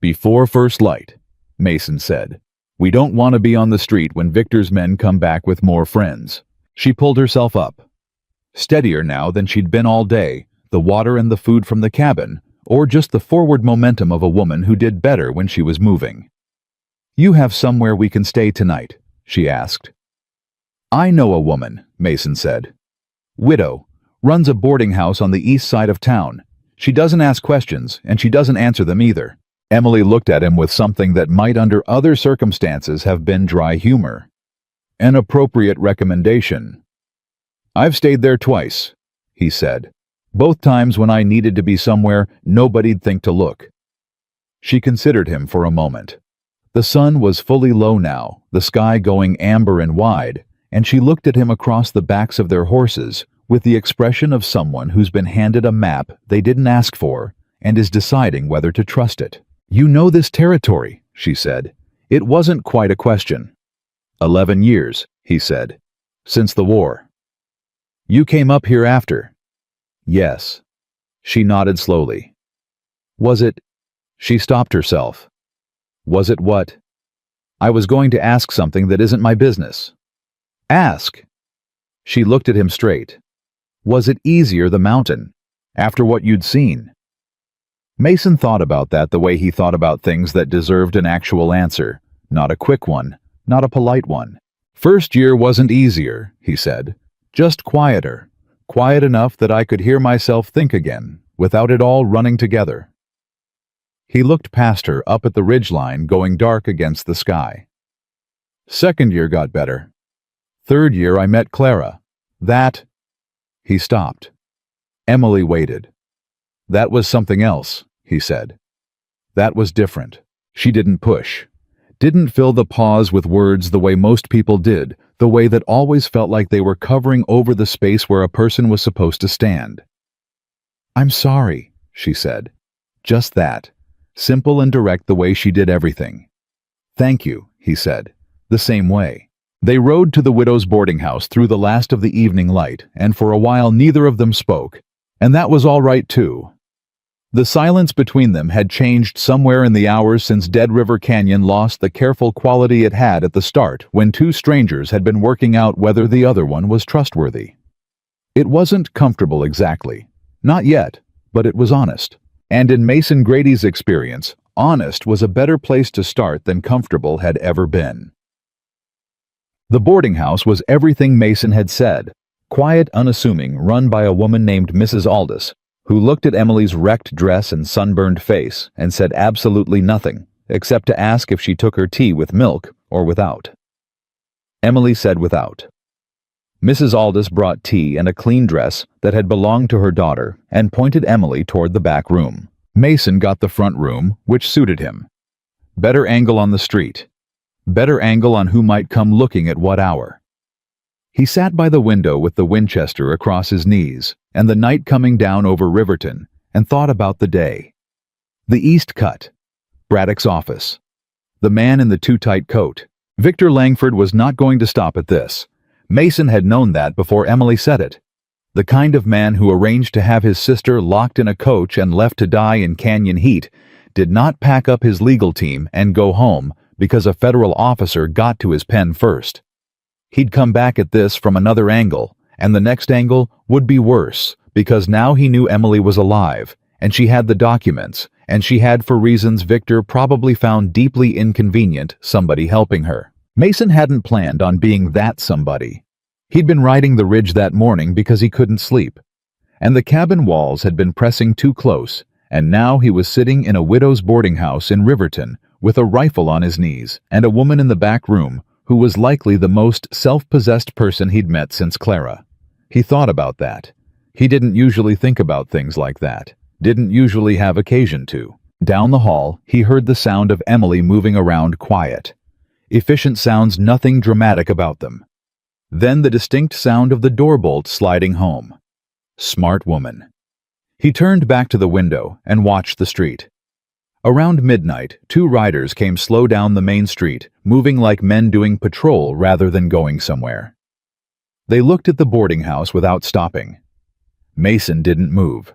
Before first light, Mason said. We don't want to be on the street when Victor's men come back with more friends. She pulled herself up. Steadier now than she'd been all day, the water and the food from the cabin, or just the forward momentum of a woman who did better when she was moving. You have somewhere we can stay tonight? She asked. I know a woman, Mason said. Widow, runs a boarding house on the east side of town. She doesn't ask questions, and she doesn't answer them either. Emily looked at him with something that might under other circumstances have been dry humor. An appropriate recommendation. I've stayed there twice, he said. Both times when I needed to be somewhere nobody'd think to look. She considered him for a moment. The sun was fully low now, the sky going amber and wide, and she looked at him across the backs of their horses with the expression of someone who's been handed a map they didn't ask for and is deciding whether to trust it. You know this territory, she said. It wasn't quite a question. 11 years, he said. Since the war. You came up here after? Yes. She nodded slowly. Was it? She stopped herself. Was it what? I was going to ask something that isn't my business. Ask. She looked at him straight. Was it easier the mountain, after what you'd seen? Mason thought about that the way he thought about things that deserved an actual answer, not a quick one, not a polite one. First year wasn't easier, he said. Just quieter. Quiet enough that I could hear myself think again, without it all running together. He looked past her up at the ridgeline going dark against the sky. Second year got better. Third year I met Clara. That... He stopped. Emily waited. That was something else, he said. That was different. She didn't push. Didn't fill the pause with words the way most people did, the way that always felt like they were covering over the space where a person was supposed to stand. I'm sorry, she said. Just that. Simple and direct the way she did everything. Thank you, he said. The same way. They rode to the widow's boarding house through the last of the evening light, and for a while neither of them spoke, and that was all right too. The silence between them had changed somewhere in the hours since Dead River Canyon lost the careful quality it had at the start when 2 strangers had been working out whether the other one was trustworthy. It wasn't comfortable exactly. Not yet, but it was honest. And in Mason Grady's experience, honest was a better place to start than comfortable had ever been. The boarding house was everything Mason had said. Quiet, unassuming, run by a woman named Mrs. Aldous, who looked at Emily's wrecked dress and sunburned face and said absolutely nothing, except to ask if she took her tea with milk or without. Emily said without. Mrs. Aldous brought tea and a clean dress that had belonged to her daughter and pointed Emily toward the back room. Mason got the front room, which suited him. Better angle on the street. Better angle on who might come looking at what hour. He sat by the window with the Winchester across his knees and the night coming down over Riverton and thought about the day. The East Cut. Braddock's office. The man in the too-tight coat. Victor Langford was not going to stop at this. Mason had known that before Emily said it. The kind of man who arranged to have his sister locked in a coach and left to die in canyon heat did not pack up his legal team and go home because a federal officer got to his pen first. He'd come back at this from another angle, and the next angle would be worse, because now he knew Emily was alive, and she had the documents, and she had, for reasons Victor probably found deeply inconvenient, somebody helping her. Mason hadn't planned on being that somebody. He'd been riding the ridge that morning because he couldn't sleep, and the cabin walls had been pressing too close, and now he was sitting in a widow's boarding house in Riverton with a rifle on his knees and a woman in the back room who was likely the most self-possessed person he'd met since Clara. He thought about that. He didn't usually think about things like that, didn't usually have occasion to. Down the hall, he heard the sound of Emily moving around quiet. Efficient sounds, nothing dramatic about them. Then the distinct sound of the door bolt sliding home. Smart woman. He turned back to the window and watched the street. Around midnight, 2 riders came slow down the main street, moving like men doing patrol rather than going somewhere. They looked at the boarding house without stopping. Mason didn't move.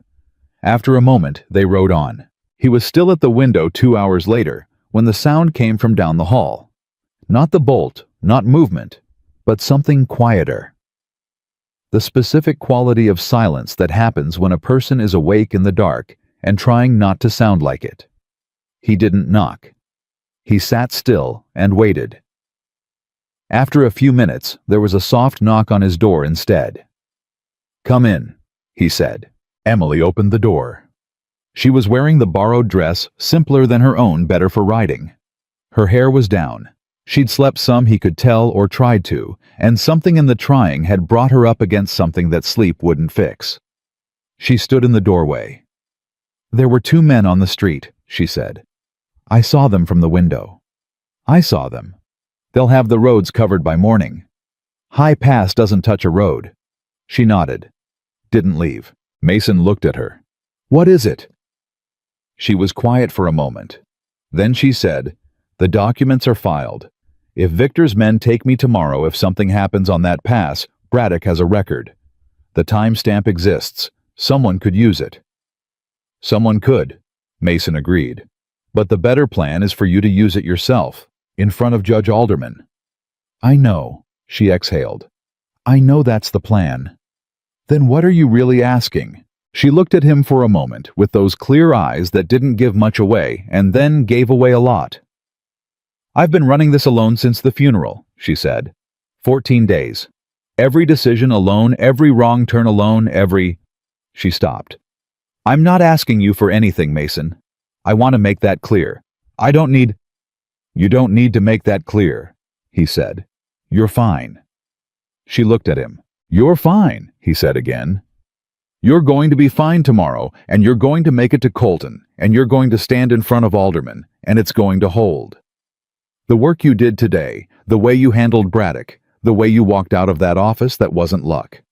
After a moment, they rode on. He was still at the window 2 hours later when the sound came from down the hall. Not the bolt, not movement, but something quieter. The specific quality of silence that happens when a person is awake in the dark and trying not to sound like it. He didn't knock. He sat still and waited. After a few minutes, there was a soft knock on his door instead. "Come in," he said. Emily opened the door. She was wearing the borrowed dress, simpler than her own, better for riding. Her hair was down. She'd slept some, he could tell, or tried to, and something in the trying had brought her up against something that sleep wouldn't fix. She stood in the doorway. "There were 2 men on the street," she said. "I saw them from the window. I saw them. They'll have the roads covered by morning. High Pass doesn't touch a road." She nodded. Didn't leave. Mason looked at her. "What is it?" She was quiet for a moment. Then she said, "The documents are filed. If Victor's men take me tomorrow, if something happens on that pass, Braddock has a record. The timestamp exists. Someone could use it." "Someone could," Mason agreed. "But the better plan is for you to use it yourself, in front of Judge Alderman." "I know," she exhaled. "I know that's the plan." "Then what are you really asking?" She looked at him for a moment with those clear eyes that didn't give much away and then gave away a lot. "I've been running this alone since the funeral," she said. 14 days. Every decision alone, every wrong turn alone, every... She stopped. "I'm not asking you for anything, Mason. I want to make that clear. I don't need..." "You don't need to make that clear," he said. "You're fine." She looked at him. "You're fine," he said again. "You're going to be fine tomorrow, and you're going to make it to Colton, and you're going to stand in front of Alderman, and it's going to hold. The work you did today, the way you handled Braddock, the way you walked out of that office, that wasn't luck.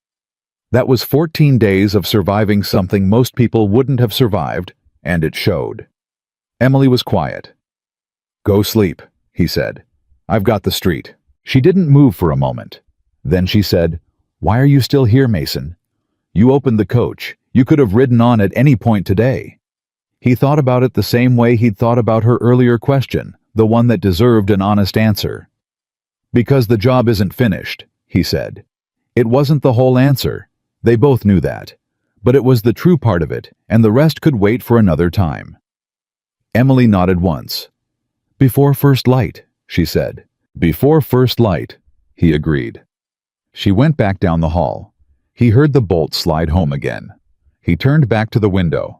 That was 14 days of surviving something most people wouldn't have survived, and it showed." Emily was quiet. "Go sleep," he said. "I've got the street." She didn't move for a moment. Then she said, "Why are you still here, Mason? You opened the coach. You could have ridden on at any point today." He thought about it the same way he'd thought about her earlier question, the one that deserved an honest answer. "Because the job isn't finished," he said. It wasn't the whole answer. They both knew that. But it was the true part of it, and the rest could wait for another time. Emily nodded once. "Before first light," she said. "Before first light," he agreed. She went back down the hall. He heard the bolt slide home again. He turned back to the window.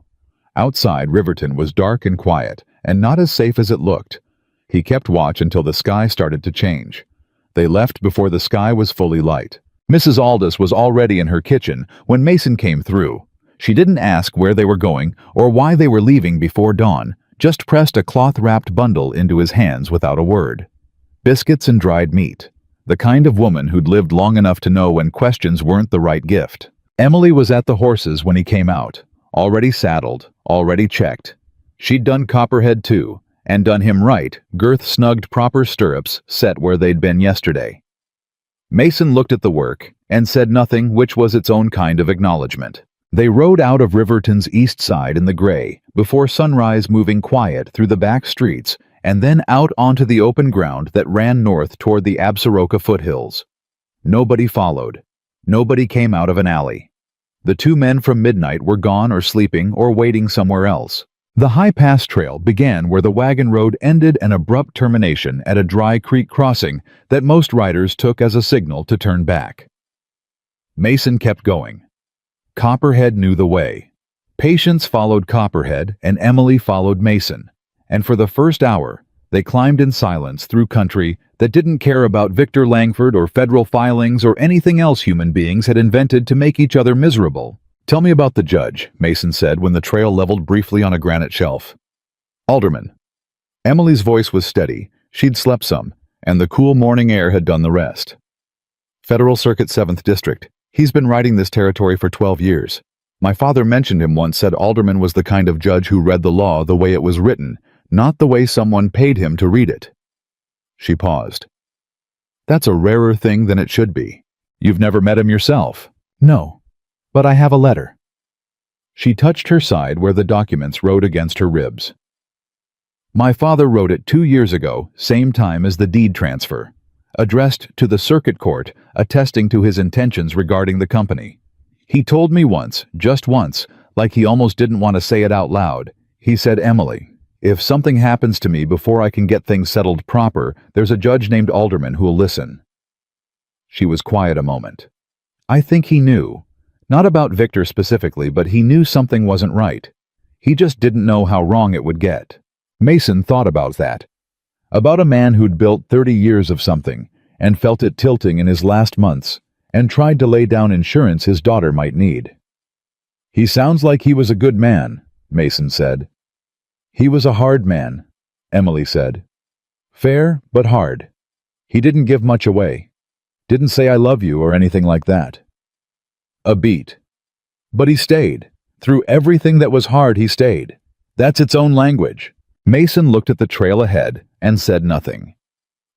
Outside, Riverton was dark and quiet, and not as safe as it looked. He kept watch until the sky started to change. They left before the sky was fully light. Mrs. Aldous was already in her kitchen when Mason came through. She didn't ask where they were going or why they were leaving before dawn, just pressed a cloth-wrapped bundle into his hands without a word. Biscuits and dried meat. The kind of woman who'd lived long enough to know when questions weren't the right gift. Emily was at the horses when he came out, already saddled, already checked. She'd done Copperhead too, and done him right, girth-snugged proper stirrups set where they'd been yesterday. Mason looked at the work and said nothing, which was its own kind of acknowledgement. They rode out of Riverton's east side in the gray, before sunrise, moving quiet through the back streets and then out onto the open ground that ran north toward the Absaroka foothills. Nobody followed. Nobody came out of an alley. The two men from midnight were gone or sleeping or waiting somewhere else. The high pass trail began where the wagon road ended, an abrupt termination at a dry creek crossing that most riders took as a signal to turn back. Mason kept going. Copperhead knew the way. Patience followed Copperhead and Emily followed Mason, and for the first hour they climbed in silence through country that didn't care about Victor Langford or federal filings or anything else human beings had invented to make each other miserable. "Tell me about the judge," Mason said when the trail leveled briefly on a granite shelf. "Alderman." Emily's voice was steady. She'd slept some, and the cool morning air had done the rest. "Federal Circuit 7th District. He's been riding this territory for 12 years. My father mentioned him once, said Alderman was the kind of judge who read the law the way it was written, not the way someone paid him to read it." She paused. "That's a rarer thing than it should be. You've never met him yourself?" "No, but I have a letter." She touched her side where the documents rode against her ribs. "My father wrote it 2 years ago, same time as the deed transfer. Addressed to the circuit court, attesting to his intentions regarding the company. He told me once, just once, like he almost didn't want to say it out loud, he said, 'Emily, if something happens to me before I can get things settled proper, there's a judge named Alderman who'll listen.'" She was quiet a moment. "I think he knew. Not about Victor specifically, but he knew something wasn't right. He just didn't know how wrong it would get." Mason thought about that. About a man who'd built 30 years of something and felt it tilting in his last months and tried to lay down insurance his daughter might need. "He sounds like he was a good man," Mason said. "He was a hard man," Emily said. "Fair, but hard. He didn't give much away. Didn't say I love you or anything like that." A beat. "But he stayed. Through everything that was hard, he stayed. That's its own language." Mason looked at the trail ahead and said nothing.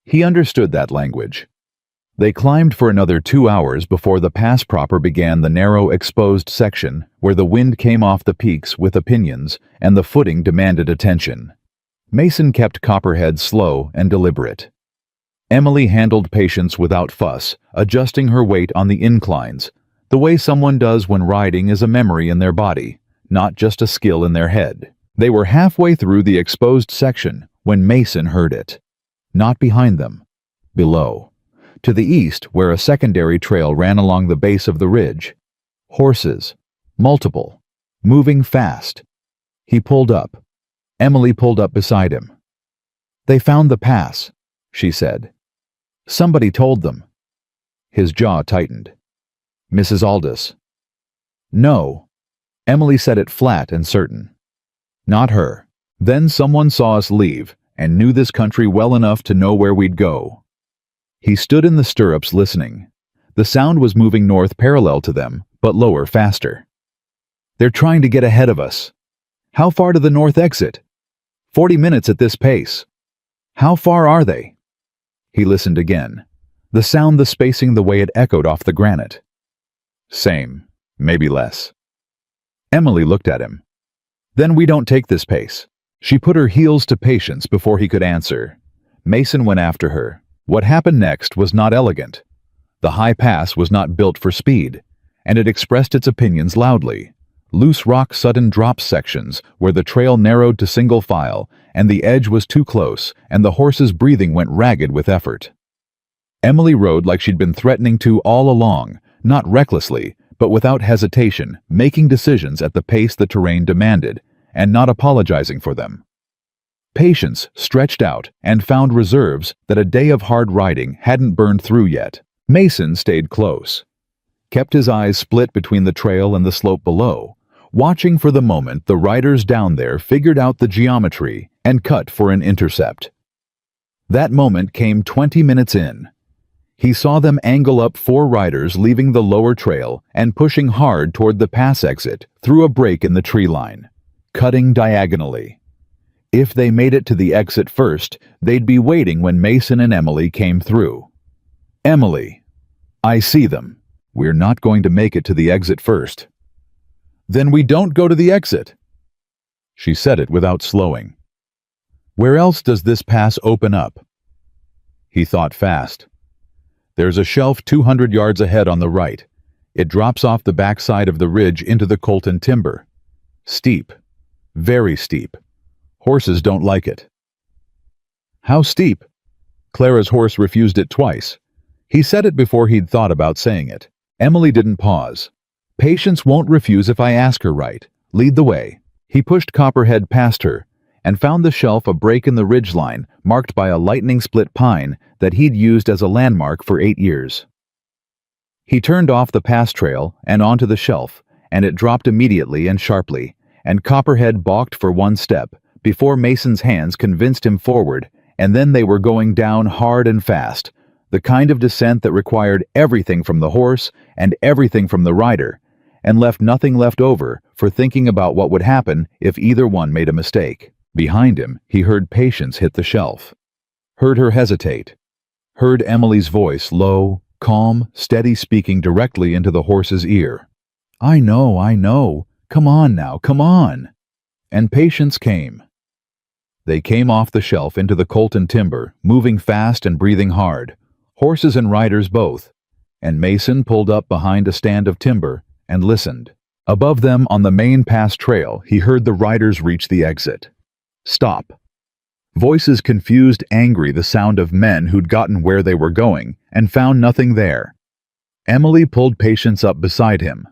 He understood that language. They climbed for another 2 hours before the pass proper began, the narrow, exposed section where the wind came off the peaks with opinions and the footing demanded attention. Mason kept Copperhead slow and deliberate. Emily handled Patience without fuss, adjusting her weight on the inclines, the way someone does when riding is a memory in their body, not just a skill in their head. They were halfway through the exposed section when Mason heard it. Not behind them. Below. To the east, where a secondary trail ran along the base of the ridge. Horses. Multiple. Moving fast. He pulled up. Emily pulled up beside him. "They found the pass," she said. "Somebody told them." His jaw tightened. "Mrs. Aldous." "No." Emily said it flat and certain. "Not her. Then someone saw us leave and knew this country well enough to know where we'd go." He stood in the stirrups listening. The sound was moving north parallel to them, but lower, faster. "They're trying to get ahead of us." "How far to the north exit?" 40 minutes at this pace." "How far are they?" He listened again. The sound, the spacing, the way it echoed off the granite. "Same, maybe less." Emily looked at him. "Then we don't take this pace." She put her heels to Patience before he could answer. Mason went after her. What happened next was not elegant. The high pass was not built for speed, and it expressed its opinions loudly. Loose rock, sudden drop sections where the trail narrowed to single file, and the edge was too close, and the horse's breathing went ragged with effort. Emily rode like she'd been threatening to all along, not recklessly, but without hesitation, making decisions at the pace the terrain demanded, and not apologizing for them. Patience stretched out and found reserves that a day of hard riding hadn't burned through yet. Mason stayed close, kept his eyes split between the trail and the slope below, watching for the moment the riders down there figured out the geometry and cut for an intercept. That moment came 20 minutes in. He saw them angle up 4 riders leaving the lower trail and pushing hard toward the pass exit through a break in the tree line, cutting diagonally. If they made it to the exit first, they'd be waiting when Mason and Emily came through. "Emily, I see them. We're not going to make it to the exit first." "Then we don't go to the exit." She said it without slowing. "Where else does this pass open up?" He thought fast. "There's a shelf 200 yards ahead on the right. It drops off the backside of the ridge into the Colton timber. Steep. Very steep. Horses don't like it." "How steep?" Clara's horse refused it twice. He said it before he'd thought about saying it. Emily didn't pause. "Patience won't refuse if I ask her right. Lead the way." He pushed Copperhead past her and found the shelf a break in the ridgeline marked by a lightning-split pine that he'd used as a landmark for 8 years. He turned off the pass trail and onto the shelf, and it dropped immediately and sharply, and Copperhead balked for one step before Mason's hands convinced him forward, and then they were going down hard and fast, the kind of descent that required everything from the horse and everything from the rider, and left nothing left over for thinking about what would happen if either one made a mistake. Behind him, he heard Patience hit the shelf. Heard her hesitate. Heard Emily's voice, low, calm, steady, speaking directly into the horse's ear. I know. Come on now, come on." And Patience came. They came off the shelf into the Colton timber, moving fast and breathing hard, horses and riders both, and Mason pulled up behind a stand of timber and listened. Above them on the main pass trail, he heard the riders reach the exit. Stop. Voices confused, angry, the sound of men who'd gotten where they were going and found nothing there. Emily pulled Patience up beside him.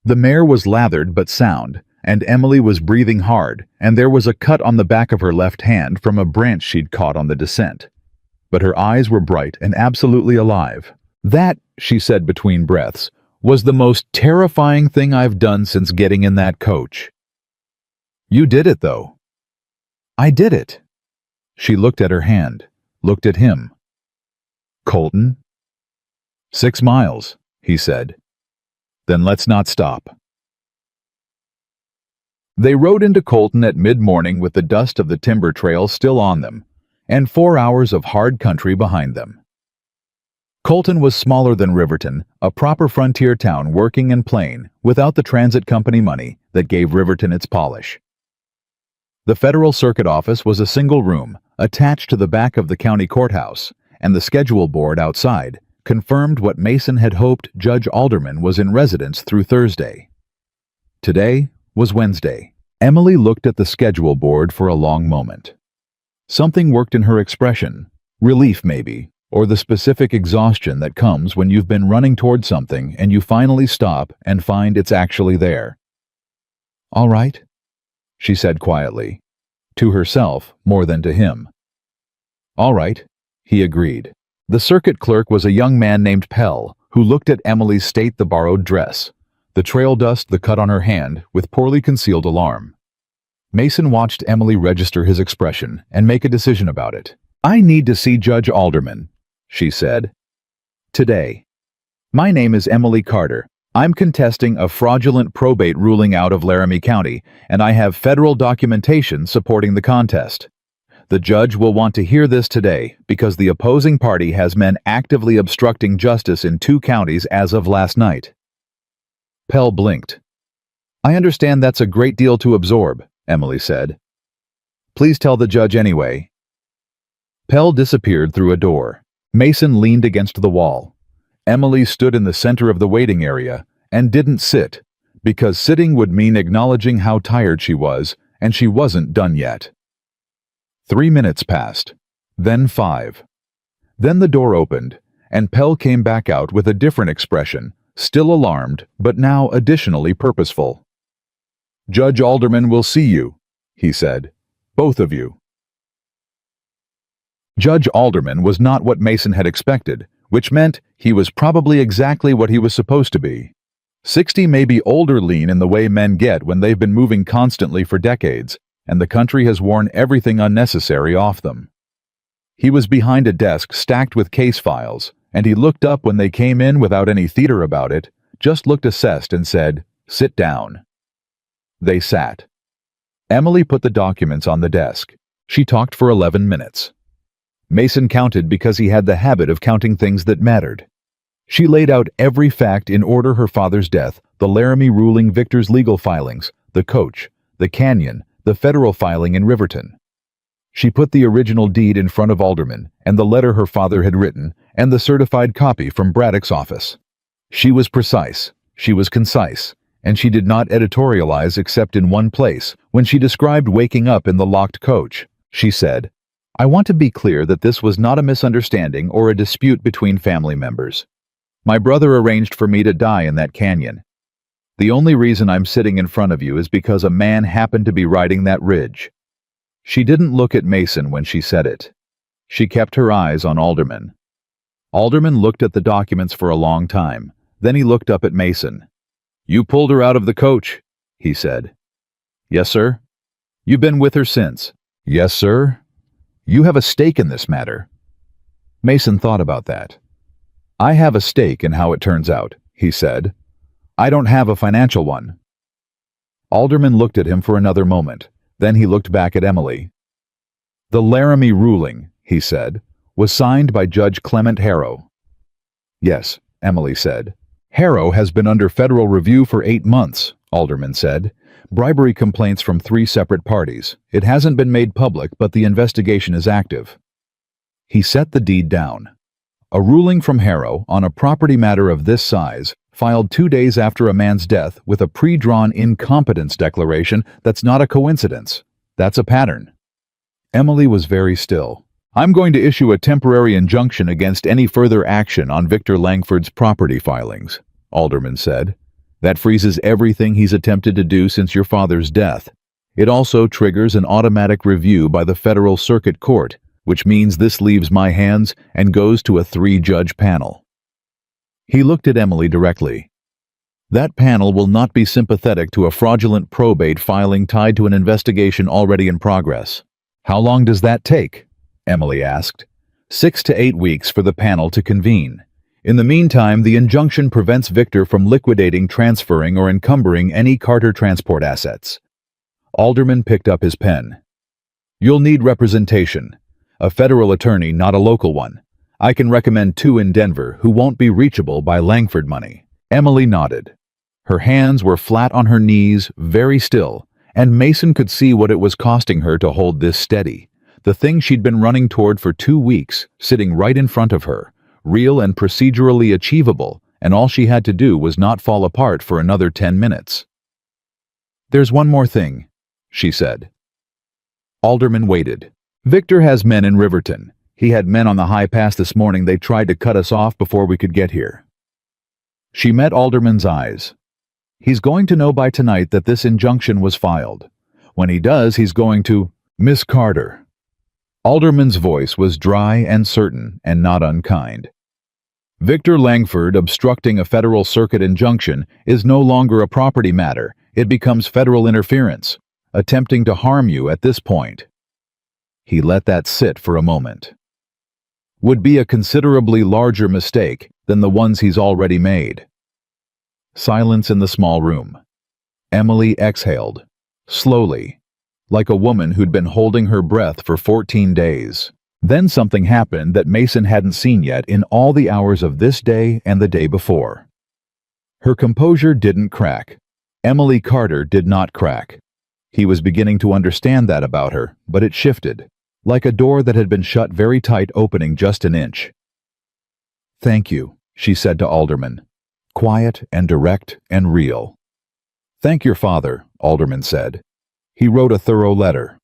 The mare was lathered but sound, and Emily was breathing hard, and there was a cut on the back of her left hand from a branch she'd caught on the descent. But her eyes were bright and absolutely alive. "That," she said between breaths, "was the most terrifying thing I've done since getting in that coach." "You did it, though." "I did it." She looked at her hand, looked at him. "Colton?" 6 miles, he said. "Then let's not stop." They rode into Colton at mid-morning with the dust of the timber trail still on them, and 4 hours of hard country behind them. Colton was smaller than Riverton, a proper frontier town working and plain, without the transit company money that gave Riverton its polish. The Federal Circuit office was a single room, attached to the back of the county courthouse, and the schedule board outside confirmed what Mason had hoped Judge Alderman was in residence through Thursday. Today was Wednesday. Emily looked at the schedule board for a long moment. Something worked in her expression, relief maybe, or the specific exhaustion that comes when you've been running toward something and you finally stop and find it's actually there. "All right," she said quietly, to herself more than to him. "All right," he agreed. The circuit clerk was a young man named Pell, who looked at Emily's the borrowed dress, the trail dust, the cut on her hand, with poorly concealed alarm. Mason watched Emily register his expression and make a decision about it. "I need to see Judge Alderman," she said. "Today. My name is Emily Carter. I'm contesting a fraudulent probate ruling out of Laramie County, and I have federal documentation supporting the contest. The judge will want to hear this today because the opposing party has men actively obstructing justice in 2 counties as of last night." Pell blinked. "I understand that's a great deal to absorb," Emily said. "Please tell the judge anyway." Pell disappeared through a door. Mason leaned against the wall. Emily stood in the center of the waiting area and didn't sit, because sitting would mean acknowledging how tired she was, and she wasn't done yet. 3 minutes passed, then 5. Then the door opened, and Pell came back out with a different expression, still alarmed, but now additionally purposeful. "Judge Alderman will see you," he said. "Both of you." Judge Alderman was not what Mason had expected, which meant he was probably exactly what he was supposed to be. 60 may be old or lean in the way men get when they've been moving constantly for decades, and the country has worn everything unnecessary off them. He was behind a desk stacked with case files, and he looked up when they came in without any theater about it, just looked assessed and said, "Sit down." They sat. Emily put the documents on the desk. She talked for 11 minutes. Mason counted because he had the habit of counting things that mattered. She laid out every fact in order: her father's death, the Laramie ruling, Victor's legal filings, the coach, the canyon, the federal filing in Riverton. She put the original deed in front of Alderman, and the letter her father had written, and the certified copy from Braddock's office. She was precise, she was concise, and she did not editorialize except in one place, when she described waking up in the locked coach. She said, "I want to be clear that this was not a misunderstanding or a dispute between family members. My brother arranged for me to die in that canyon. The only reason I'm sitting in front of you is because a man happened to be riding that ridge." She didn't look at Mason when she said it. She kept her eyes on Alderman. Alderman looked at the documents for a long time. Then he looked up at Mason. "You pulled her out of the coach," he said. "Yes, sir." "You've been with her since?" "Yes, sir." "You have a stake in this matter." Mason thought about that. "I have a stake in how it turns out," he said. "I don't have a financial one." Alderman looked at him for another moment. Then he looked back at Emily. "The Laramie ruling," he said, "was signed by Judge Clement Harrow." "Yes," Emily said. "Harrow has been under federal review for 8 months, Alderman said. Bribery complaints from 3 separate parties. It hasn't been made public, but the investigation is active." He set the deed down. A ruling from Harrow on a property matter of this size, filed 2 days after a man's death with a pre-drawn incompetence declaration, that's not a coincidence. That's a pattern. Emily was very still. "I'm going to issue a temporary injunction against any further action on Victor Langford's property filings," Alderman said. "That freezes everything he's attempted to do since your father's death. It also triggers an automatic review by the Federal Circuit Court, which means this leaves my hands and goes to a 3-judge panel." He looked at Emily directly. "That panel will not be sympathetic to a fraudulent probate filing tied to an investigation already in progress." "How long does that take?" Emily asked. 6 to 8 weeks for the panel to convene. In the meantime, the injunction prevents Victor from liquidating, transferring, or encumbering any Carter transport assets." Alderman picked up his pen. "You'll need representation. A federal attorney, not a local one. I can recommend 2 in Denver who won't be reachable by Langford money." Emily nodded. Her hands were flat on her knees, very still, and Mason could see what it was costing her to hold this steady. The thing she'd been running toward for 2 weeks, sitting right in front of her, real and procedurally achievable, and all she had to do was not fall apart for another 10 minutes. "There's one more thing," she said. Alderman waited. "Victor has men in Riverton. He had men on the high pass this morning. They tried to cut us off before we could get here." She met Alderman's eyes. "He's going to know by tonight that this injunction was filed. When he does, he's going to—" "Miss Carter." Alderman's voice was dry and certain and not unkind. "Victor Langford obstructing a federal circuit injunction is no longer a property matter. It becomes federal interference, attempting to harm you at this point." He let that sit for a moment. "Would be a considerably larger mistake than the ones he's already made." Silence in the small room. Emily exhaled, slowly, like a woman who'd been holding her breath for 14 days. Then something happened that Mason hadn't seen yet in all the hours of this day and the day before. Her composure didn't crack. Emily Carter did not crack. He was beginning to understand that about her, but it shifted, like a door that had been shut very tight opening just an inch. "Thank you," she said to Alderman, quiet and direct and real. "Thank your father," Alderman said. "He wrote a thorough letter."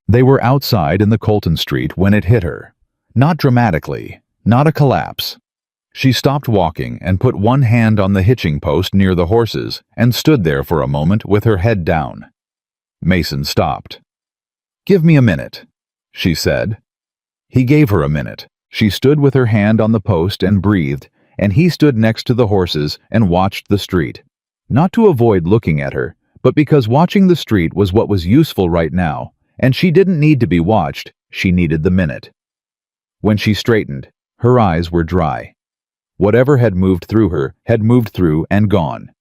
They were outside in the Colton street when it hit her. Not dramatically, not a collapse. She stopped walking and put one hand on the hitching post near the horses and stood there for a moment with her head down. Mason stopped. "Give me a minute," she said. He gave her a minute. She stood with her hand on the post and breathed, and he stood next to the horses and watched the street. Not to avoid looking at her, but because watching the street was what was useful right now, and she didn't need to be watched, she needed the minute. When she straightened, her eyes were dry. Whatever had moved through her had moved through and gone.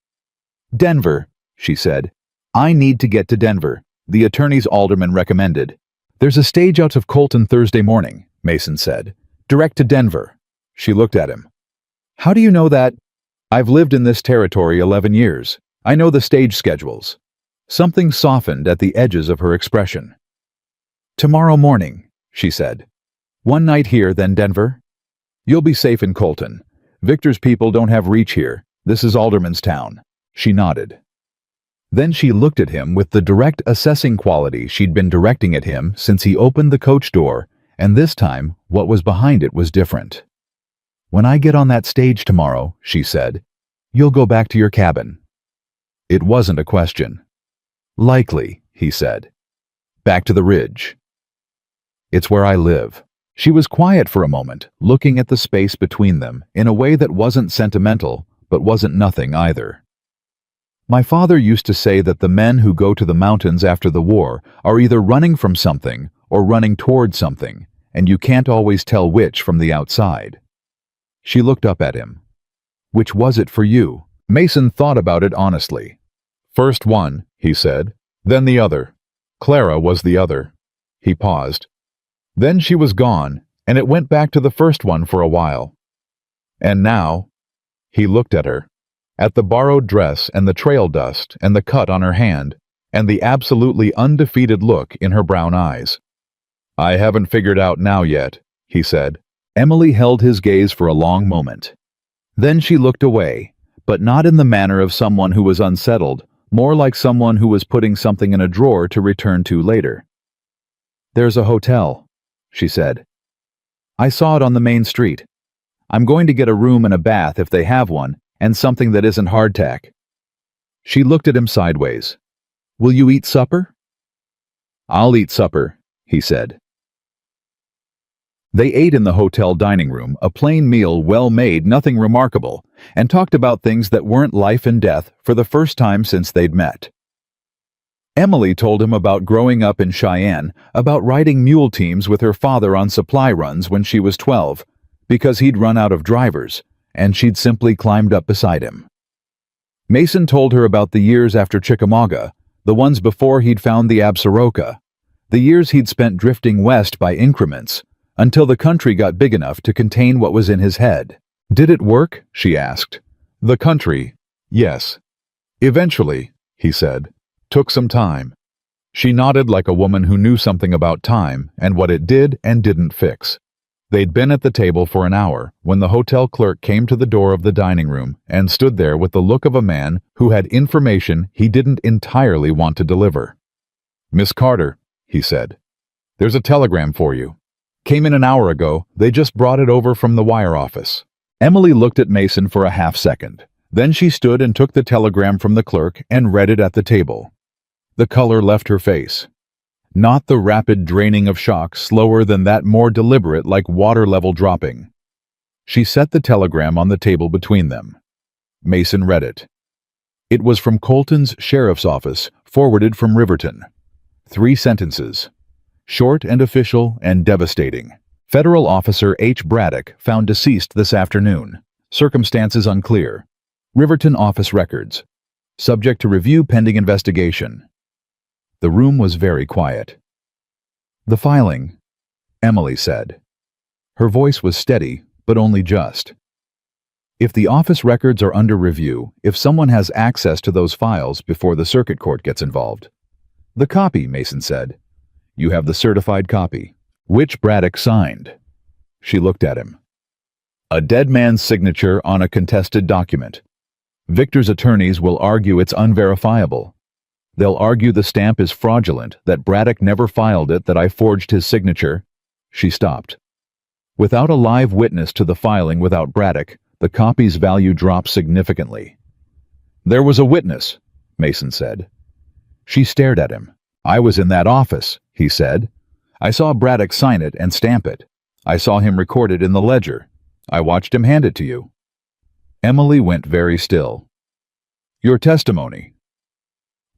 "Denver," she said. I need to get to Denver, the attorney's alderman recommended. There's a stage out of Colton Thursday morning, Mason said. Direct to Denver. She looked at him. How do you know that? I've lived in this territory 11 years. I know the stage schedules. Something softened at the edges of her expression. Tomorrow morning, she said. One night here, then Denver? You'll be safe in Colton. Victor's people don't have reach here. This is Alderman's town. She nodded. Then she looked at him with the direct assessing quality she'd been directing at him since he opened the coach door, and this time what was behind it was different. When I get on that stage tomorrow, she said, you'll go back to your cabin. It wasn't a question. Likely, he said. Back to the ridge. It's where I live. She was quiet for a moment, looking at the space between them in a way that wasn't sentimental, but wasn't nothing either. My father used to say that the men who go to the mountains after the war are either running from something or running toward something, and you can't always tell which from the outside. She looked up at him. Which was it for you? Mason thought about it honestly. First one, he said, then the other. Clara was the other. He paused. Then she was gone, and it went back to the first one for a while. And now, he looked at her, at the borrowed dress and the trail dust and the cut on her hand, and the absolutely undefeated look in her brown eyes. I haven't figured out now yet, he said. Emily held his gaze for a long moment. Then she looked away, but not in the manner of someone who was unsettled, more like someone who was putting something in a drawer to return to later. There's a hotel, she said. I saw it on the main street. I'm going to get a room and a bath if they have one, and something that isn't hardtack. She looked at him sideways. Will you eat supper? I'll eat supper, he said. They ate in the hotel dining room, a plain meal well made, nothing remarkable, and talked about things that weren't life and death for the first time since they'd met. Emily told him about growing up in Cheyenne, about riding mule teams with her father on supply runs when she was 12, because he'd run out of drivers, and she'd simply climbed up beside him. Mason told her about the years after Chickamauga, the ones before he'd found the Absaroka, the years he'd spent drifting west by increments, until the country got big enough to contain what was in his head. Did it work? She asked. The country, yes. Eventually, he said. Took some time. She nodded like a woman who knew something about time and what it did and didn't fix. They'd been at the table for an hour when the hotel clerk came to the door of the dining room and stood there with the look of a man who had information he didn't entirely want to deliver. Miss Carter, he said. There's a telegram for you. Came in an hour ago. They just brought it over from the wire office. Emily looked at Mason for a half second. Then she stood and took the telegram from the clerk and read it at the table. The color left her face. Not the rapid draining of shock, slower than that, more deliberate, like water level dropping. She set the telegram on the table between them. Mason read it. It was from Colton's sheriff's office, forwarded from Riverton. 3 sentences. Short and official and devastating. Federal Officer H. Braddock found deceased this afternoon. Circumstances unclear. Riverton office records. Subject to review pending investigation. The room was very quiet. The filing, Emily said. Her voice was steady, but only just. If the office records are under review, if someone has access to those files before the circuit court gets involved. The copy, Mason said. You have the certified copy, which Braddock signed. She looked at him. A dead man's signature on a contested document. Victor's attorneys will argue it's unverifiable. They'll argue the stamp is fraudulent, that Braddock never filed it, that I forged his signature. She stopped. Without a live witness to the filing without Braddock, the copy's value drops significantly. There was a witness, Mason said. She stared at him. I was in that office, he said. I saw Braddock sign it and stamp it. I saw him record it in the ledger. I watched him hand it to you. Emily went very still. Your testimony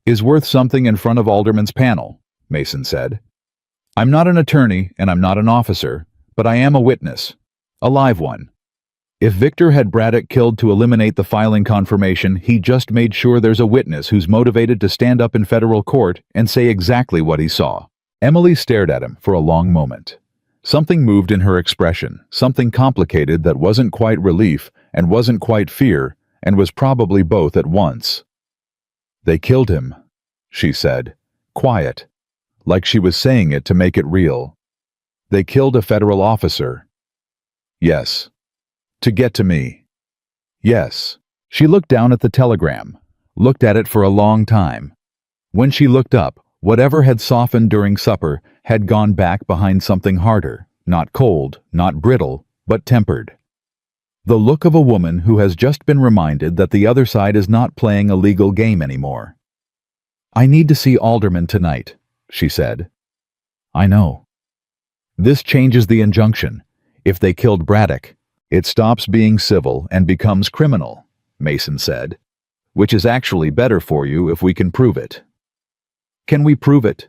is worth something in front of Alderman's panel, Mason said. I'm not an attorney and I'm not an officer, but I am a witness, a live one. If Victor had Braddock killed to eliminate the filing confirmation, he just made sure there's a witness who's motivated to stand up in federal court and say exactly what he saw. Emily stared at him for a long moment. Something moved in her expression, something complicated that wasn't quite relief and wasn't quite fear and was probably both at once. "They killed him," she said, quiet, like she was saying it to make it real. "They killed a federal officer." "Yes." "To get to me." "Yes." She looked down at the telegram, looked at it for a long time. When she looked up, whatever had softened during supper had gone back behind something harder, not cold, not brittle, but tempered. The look of a woman who has just been reminded that the other side is not playing a legal game anymore. "I need to see Alderman tonight," she said. "I know." "This changes the injunction. If they killed Braddock, it stops being civil and becomes criminal," Mason said, "which is actually better for you if we can prove it." "Can we prove it?"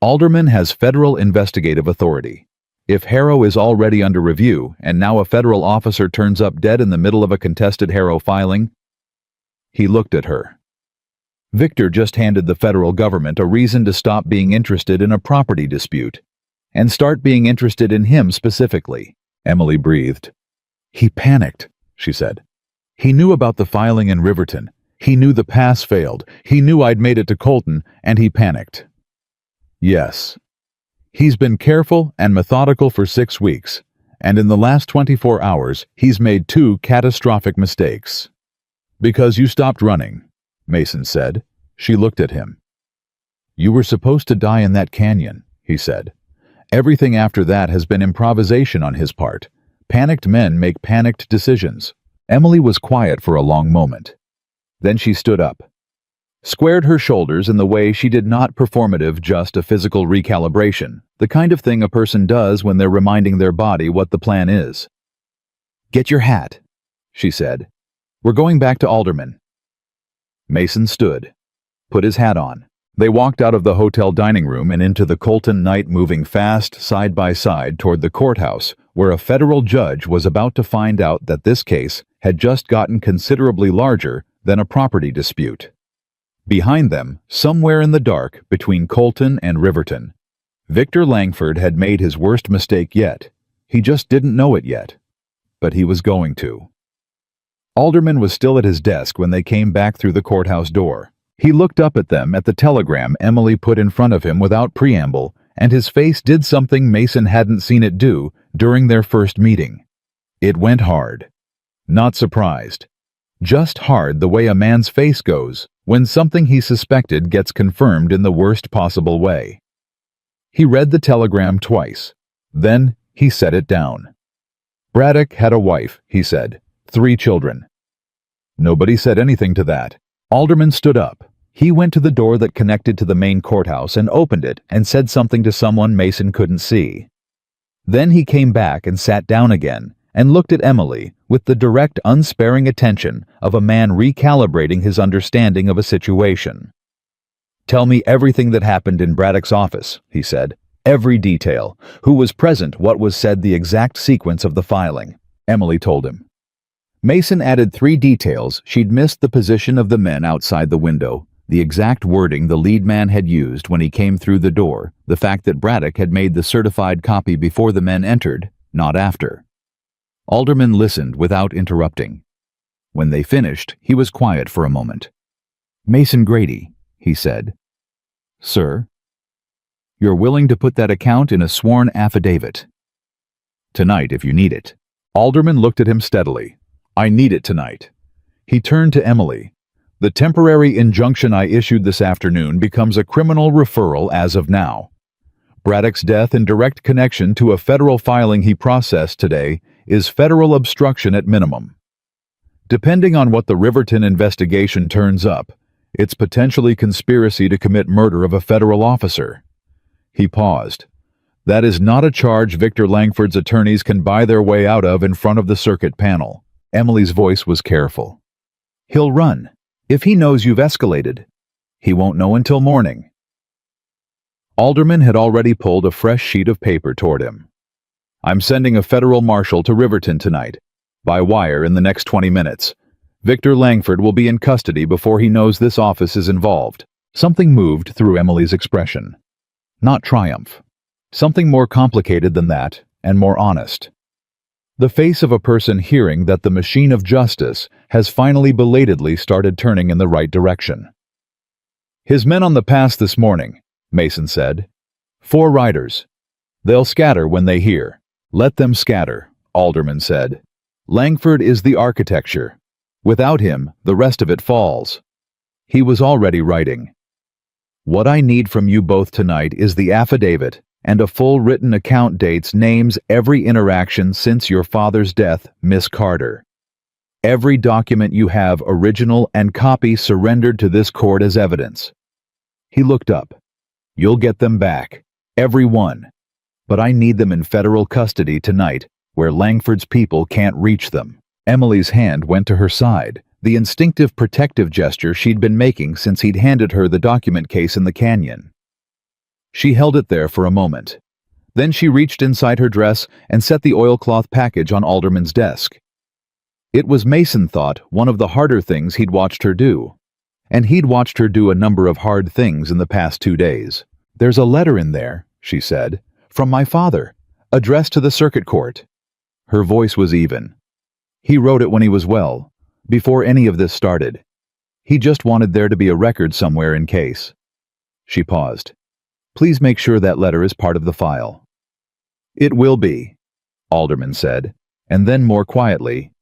"Alderman has federal investigative authority. If Harrow is already under review and now a federal officer turns up dead in the middle of a contested Harrow filing..." He looked at her. "Victor just handed the federal government a reason to stop being interested in a property dispute and start being interested in him specifically," Emily breathed. "He panicked," she said. "He knew about the filing in Riverton. He knew the pass failed. He knew I'd made it to Colton, and he panicked." "Yes. He's been careful and methodical for 6 weeks, and in the last 24 hours, he's made 2 catastrophic mistakes." "Because you stopped running," Mason said. She looked at him. "You were supposed to die in that canyon," he said. "Everything after that has been improvisation on his part. Panicked men make panicked decisions." Emily was quiet for a long moment. Then she stood up, squared her shoulders in the way she did not performative, just a physical recalibration, the kind of thing a person does when they're reminding their body what the plan is. "Get your hat," she said. "We're going back to Alderman." Mason stood, put his hat on. They walked out of the hotel dining room and into the Colton night, moving fast side by side toward the courthouse, where a federal judge was about to find out that this case had just gotten considerably larger than a property dispute. Behind them, somewhere in the dark between Colton and Riverton, Victor Langford had made his worst mistake yet. He just didn't know it yet. But he was going to. Alderman was still at his desk when they came back through the courthouse door. He looked up at them at the telegram Emily put in front of him without preamble, and his face did something Mason hadn't seen it do during their first meeting. It went hard. Not surprised. Just hard, the way a man's face goes when something he suspected gets confirmed in the worst possible way. He read the telegram twice. Then he set it down. "Braddock had a wife," he said. 3 children. Nobody said anything to that. Alderman stood up. He went to the door that connected to the main courthouse and opened it and said something to someone Mason couldn't see. Then he came back and sat down again and looked at Emily with the direct, unsparing attention of a man recalibrating his understanding of a situation. "Tell me everything that happened in Braddock's office," he said. "Every detail. Who was present, what was said, the exact sequence of the filing." Emily told him. Mason added 3 details she'd missed: the position of the men outside the window, the exact wording the lead man had used when he came through the door, the fact that Braddock had made the certified copy before the men entered, not after. Alderman listened without interrupting. When they finished, he was quiet for a moment. "Mason Grady," he said. "Sir?" "You're willing to put that account in a sworn affidavit?" "Tonight, if you need it." Alderman looked at him steadily. "I need it tonight." He turned to Emily. "The temporary injunction I issued this afternoon becomes a criminal referral as of now. Braddock's death in direct connection to a federal filing he processed today is federal obstruction at minimum. Depending on what the Riverton investigation turns up, it's potentially conspiracy to commit murder of a federal officer." He paused. "That is not a charge Victor Langford's attorneys can buy their way out of in front of the circuit panel." Emily's voice was careful. "He'll run. If he knows you've escalated, he won't know until morning." Alderman had already pulled a fresh sheet of paper toward him. "I'm sending a federal marshal to Riverton tonight. By wire in the next 20 minutes. Victor Langford will be in custody before he knows this office is involved. Something moved through Emily's expression. Not triumph. Something more complicated than that, and more honest. The face of a person hearing that the machine of justice has finally belatedly started turning in the right direction. His men on the pass this morning, Mason said. 4 riders. They'll scatter when they hear. Let them scatter, Alderman said. Langford is the architecture. Without him, the rest of it falls. He was already writing. What I need from you both tonight is the affidavit and a full written account dates names every interaction since your father's death, Miss Carter. Every document you have, original and copy, surrendered to this court as evidence. He looked up. You'll get them back. Every one. But I need them in federal custody tonight, where Langford's people can't reach them. Emily's hand went to her side, the instinctive protective gesture she'd been making since he'd handed her the document case in the canyon. She held it there for a moment. Then she reached inside her dress and set the oilcloth package on Alderman's desk. It was, Mason thought, one of the harder things he'd watched her do. And he'd watched her do a number of hard things in the past 2 days. There's a letter in there, she said, from my father, addressed to the circuit court. Her voice was even. He wrote it when he was well, before any of this started. He just wanted there to be a record somewhere in case. She paused. Please make sure that letter is part of the file. It will be, Alderman said, and then more quietly,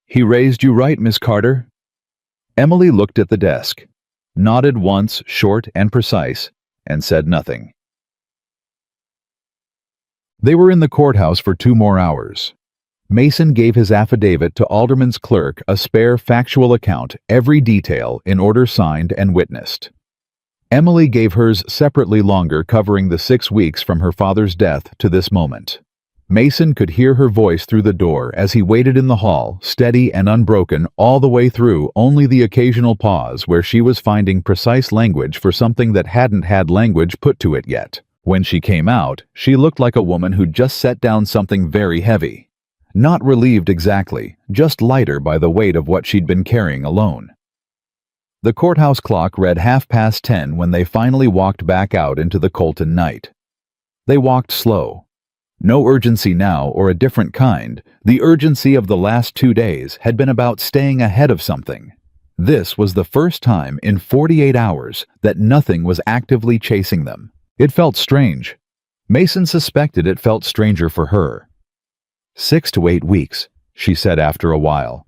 he raised you right, Miss Carter. Emily looked at the desk, nodded once, short and precise, and said nothing. They were in the courthouse for 2 more hours. Mason gave his affidavit to Alderman's clerk, a spare factual account, every detail in order signed and witnessed. Emily gave hers separately, longer, covering the 6 weeks from her father's death to this moment. Mason could hear her voice through the door as he waited in the hall, steady and unbroken all the way through, only the occasional pause where she was finding precise language for something that hadn't had language put to it yet. When she came out, she looked like a woman who'd just set down something very heavy. Not relieved exactly, just lighter by the weight of what she'd been carrying alone. The courthouse clock read 10:30 when they finally walked back out into the Colton night. They walked slow. No urgency now, or a different kind. The urgency of the last 2 days had been about staying ahead of something. This was the first time in 48 hours that nothing was actively chasing them. It felt strange. Mason suspected it felt stranger for her. 6 to 8 weeks, she said after a while.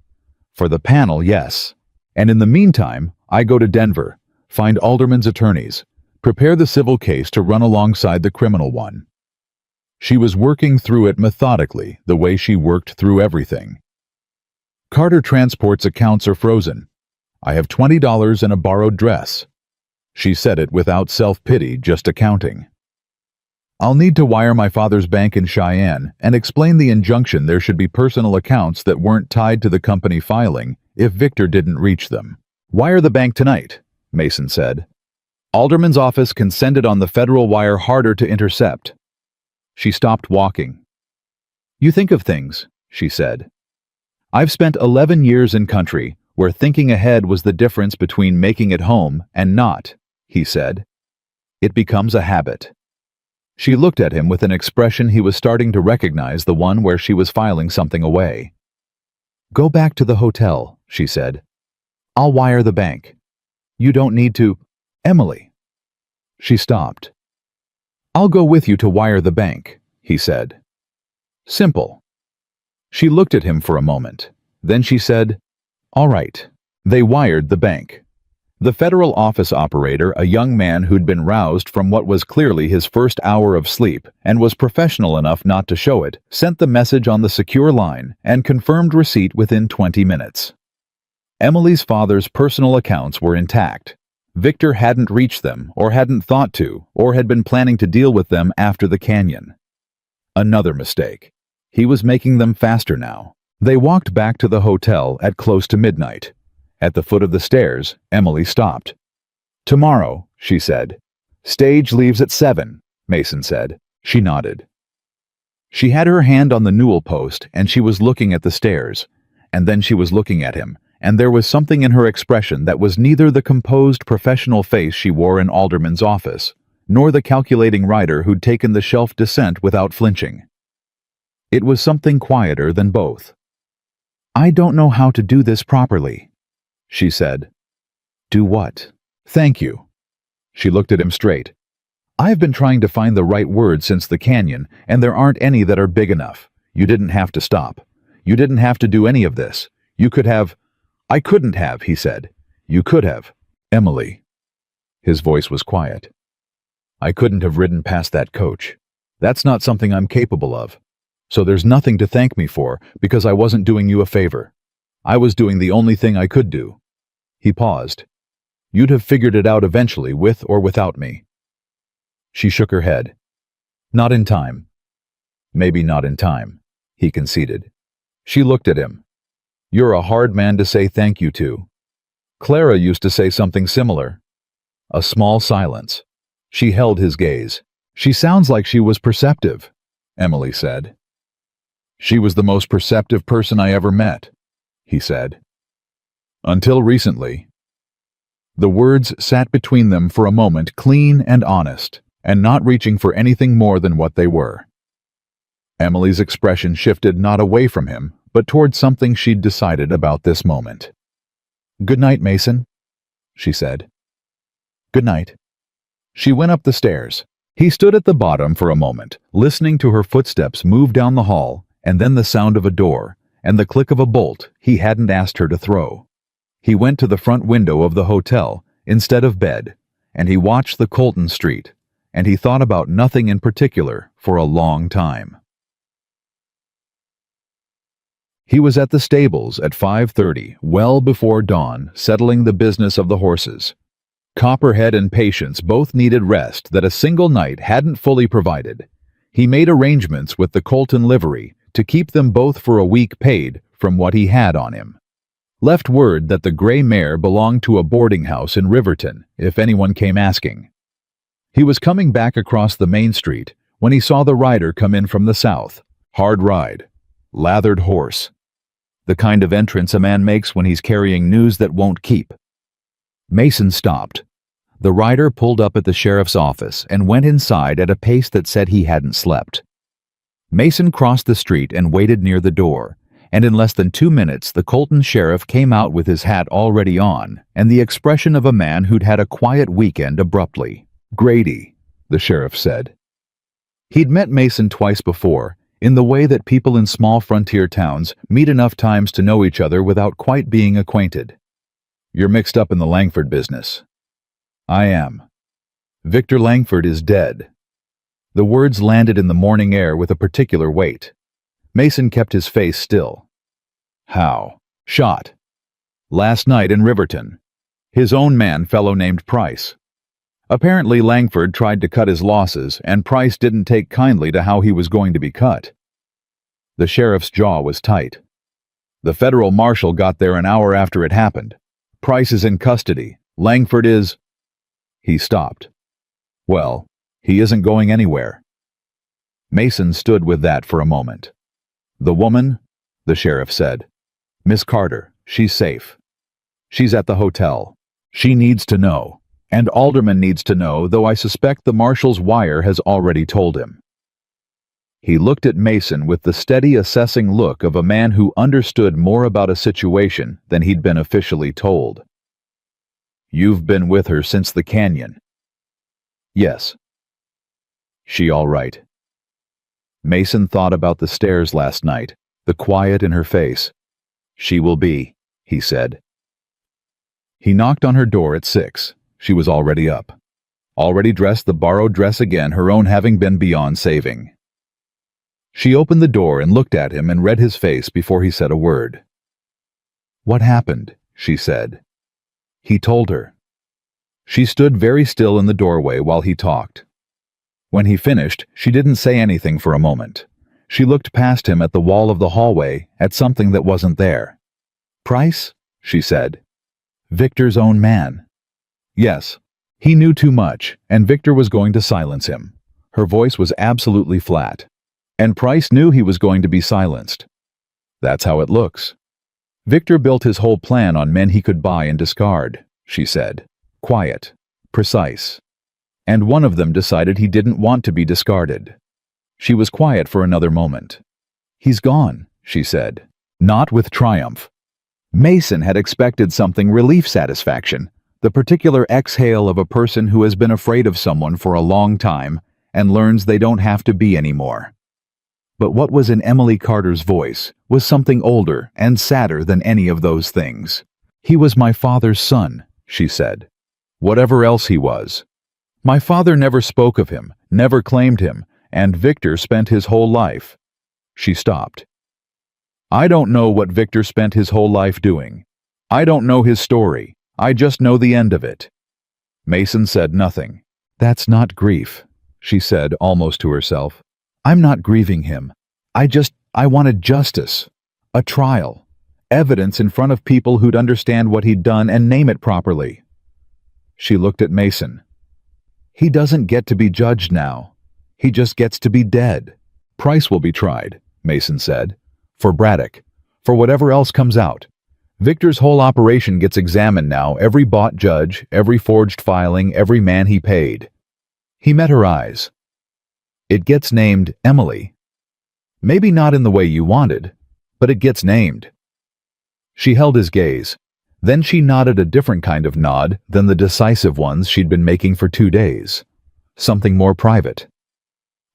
For the panel, yes. And in the meantime, I go to Denver, find Alderman's attorneys, prepare the civil case to run alongside the criminal one. She was working through it methodically, the way she worked through everything. Carter Transport's accounts are frozen. I have $20 and a borrowed dress. She said it without self-pity, just accounting. I'll need to wire my father's bank in Cheyenne and explain the injunction there should be personal accounts that weren't tied to the company filing if Victor didn't reach them. Wire the bank tonight, Mason said. Alderman's office can send it on the federal wire, harder to intercept. She stopped walking. You think of things, she said. I've spent 11 years in country where thinking ahead was the difference between making it home and not, he said. It becomes a habit. She looked at him with an expression he was starting to recognize, the one where she was filing something away. Go back to the hotel, she said. I'll wire the bank. You don't need to, Emily. She stopped. I'll go with you to wire the bank, he said. Simple. She looked at him for a moment. Then she said, all right. They wired the bank. The federal office operator, a young man who'd been roused from what was clearly his first hour of sleep and was professional enough not to show it, sent the message on the secure line and confirmed receipt within 20 minutes. Emily's father's personal accounts were intact. Victor hadn't reached them, or hadn't thought to, or had been planning to deal with them after the canyon. Another mistake. He was making them faster now. They walked back to the hotel at close to midnight. At the foot of the stairs, Emily stopped. Tomorrow, she said. Stage leaves at 7, Mason said. She nodded. She had her hand on the newel post and she was looking at the stairs. and then she was looking at him, and there was something in her expression that was neither the composed professional face she wore in Alderman's office, nor the calculating rider who'd taken the shelf descent without flinching. It was something quieter than both. "I don't know how to do this properly," she said. "Do what?" "Thank you." She looked at him straight. "I've been trying to find the right word since the canyon, and there aren't any that are big enough. You didn't have to stop. You didn't have to do any of this. You could have—" "I couldn't have," he said. "You could have. Emily." His voice was quiet. "I couldn't have ridden past that coach. That's not something I'm capable of. So there's nothing to thank me for, because I wasn't doing you a favor. I was doing the only thing I could do." He paused. "You'd have figured it out eventually, with or without me." She shook her head. "Not in time." "Maybe not in time," he conceded. She looked at him. "You're a hard man to say thank you to. Clara used to say something similar." A small silence. She held his gaze. "She sounds like she was perceptive," Emily said. "She was the most perceptive person I ever met," he said. "Until recently." The words sat between them for a moment, clean and honest, and not reaching for anything more than what they were. Emily's expression shifted not away from him, but toward something she'd decided about this moment. "Good night, Mason," she said. "Good night." She went up the stairs. He stood at the bottom for a moment, listening to her footsteps move down the hall, and then the sound of a door, and the click of a bolt he hadn't asked her to throw. He went to the front window of the hotel, instead of bed, and he watched the Colton street, and he thought about nothing in particular for a long time. He was at the stables at 5:30, well before dawn, settling the business of the horses. Copperhead and Patience both needed rest that a single night hadn't fully provided. He made arrangements with the Colton livery to keep them both for a week paid from what he had on him. Left word that the gray mare belonged to a boarding house in Riverton, if anyone came asking. He was coming back across the main street when he saw the rider come in from the south. Hard ride. Lathered horse. The kind of entrance a man makes when he's carrying news that won't keep. Mason stopped. The rider pulled up at the sheriff's office and went inside at a pace that said he hadn't slept. Mason crossed the street and waited near the door, and in less than 2 minutes the Colton sheriff came out with his hat already on and the expression of a man who'd had a quiet weekend abruptly. "Grady," the sheriff said. He'd met Mason twice before, in the way that people in small frontier towns meet enough times to know each other without quite being acquainted. "You're mixed up in the Langford business." "I am. Victor Langford is dead." The words landed in the morning air with a particular weight. Mason kept his face still. "How?" "Shot. Last night in Riverton. His own man, fellow named Price. Apparently Langford tried to cut his losses, and Price didn't take kindly to how he was going to be cut." The sheriff's jaw was tight. "The federal marshal got there an hour after it happened. Price is in custody. Langford is—" He stopped. "Well, he isn't going anywhere." Mason stood with that for a moment. "The woman," the sheriff said. "Miss Carter, she's safe. She's at the hotel. She needs to know. And Alderman needs to know, though I suspect the marshal's wire has already told him." He looked at Mason with the steady, assessing look of a man who understood more about a situation than he'd been officially told. "You've been with her since the canyon?" "Yes." "She all right?" Mason thought about the stairs last night, the quiet in her face. "She will be," he said. He knocked on her door at 6. She was already up. Already dressed the borrowed dress again, her own having been beyond saving. She opened the door and looked at him and read his face before he said a word. "What happened?" she said. He told her. She stood very still in the doorway while he talked. When he finished, she didn't say anything for a moment. She looked past him at the wall of the hallway, at something that wasn't there. "Price?" she said. "Victor's own man." Yes. He knew too much, and Victor was going to silence him. Her voice was absolutely flat. And Price knew he was going to be silenced. That's how it looks. Victor built his whole plan on men he could buy and discard, she said. Quiet, precise. And one of them decided he didn't want to be discarded. She was quiet for another moment. He's gone, she said, not with triumph. Mason had expected something relief satisfaction, the particular exhale of a person who has been afraid of someone for a long time and learns they don't have to be anymore. But what was in Emily Carter's voice was something older and sadder than any of those things. He was my father's son, she said. Whatever else he was. My father never spoke of him, never claimed him, and Victor spent his whole life. She stopped. I don't know what Victor spent his whole life doing. I don't know his story. I just know the end of it. Mason said nothing. That's not grief, she said almost to herself. I'm not grieving him. I wanted justice. A trial. Evidence in front of people who'd understand what he'd done and name it properly. She looked at Mason. He doesn't get to be judged now. He just gets to be dead. Price will be tried, Mason said. For Braddock. For whatever else comes out. Victor's whole operation gets examined now, every bought judge, every forged filing, every man he paid. He met her eyes. It gets named Emily. Maybe not in the way you wanted, but it gets named. She held his gaze. Then she nodded a different kind of nod than the decisive ones she'd been making for 2 days. Something more private.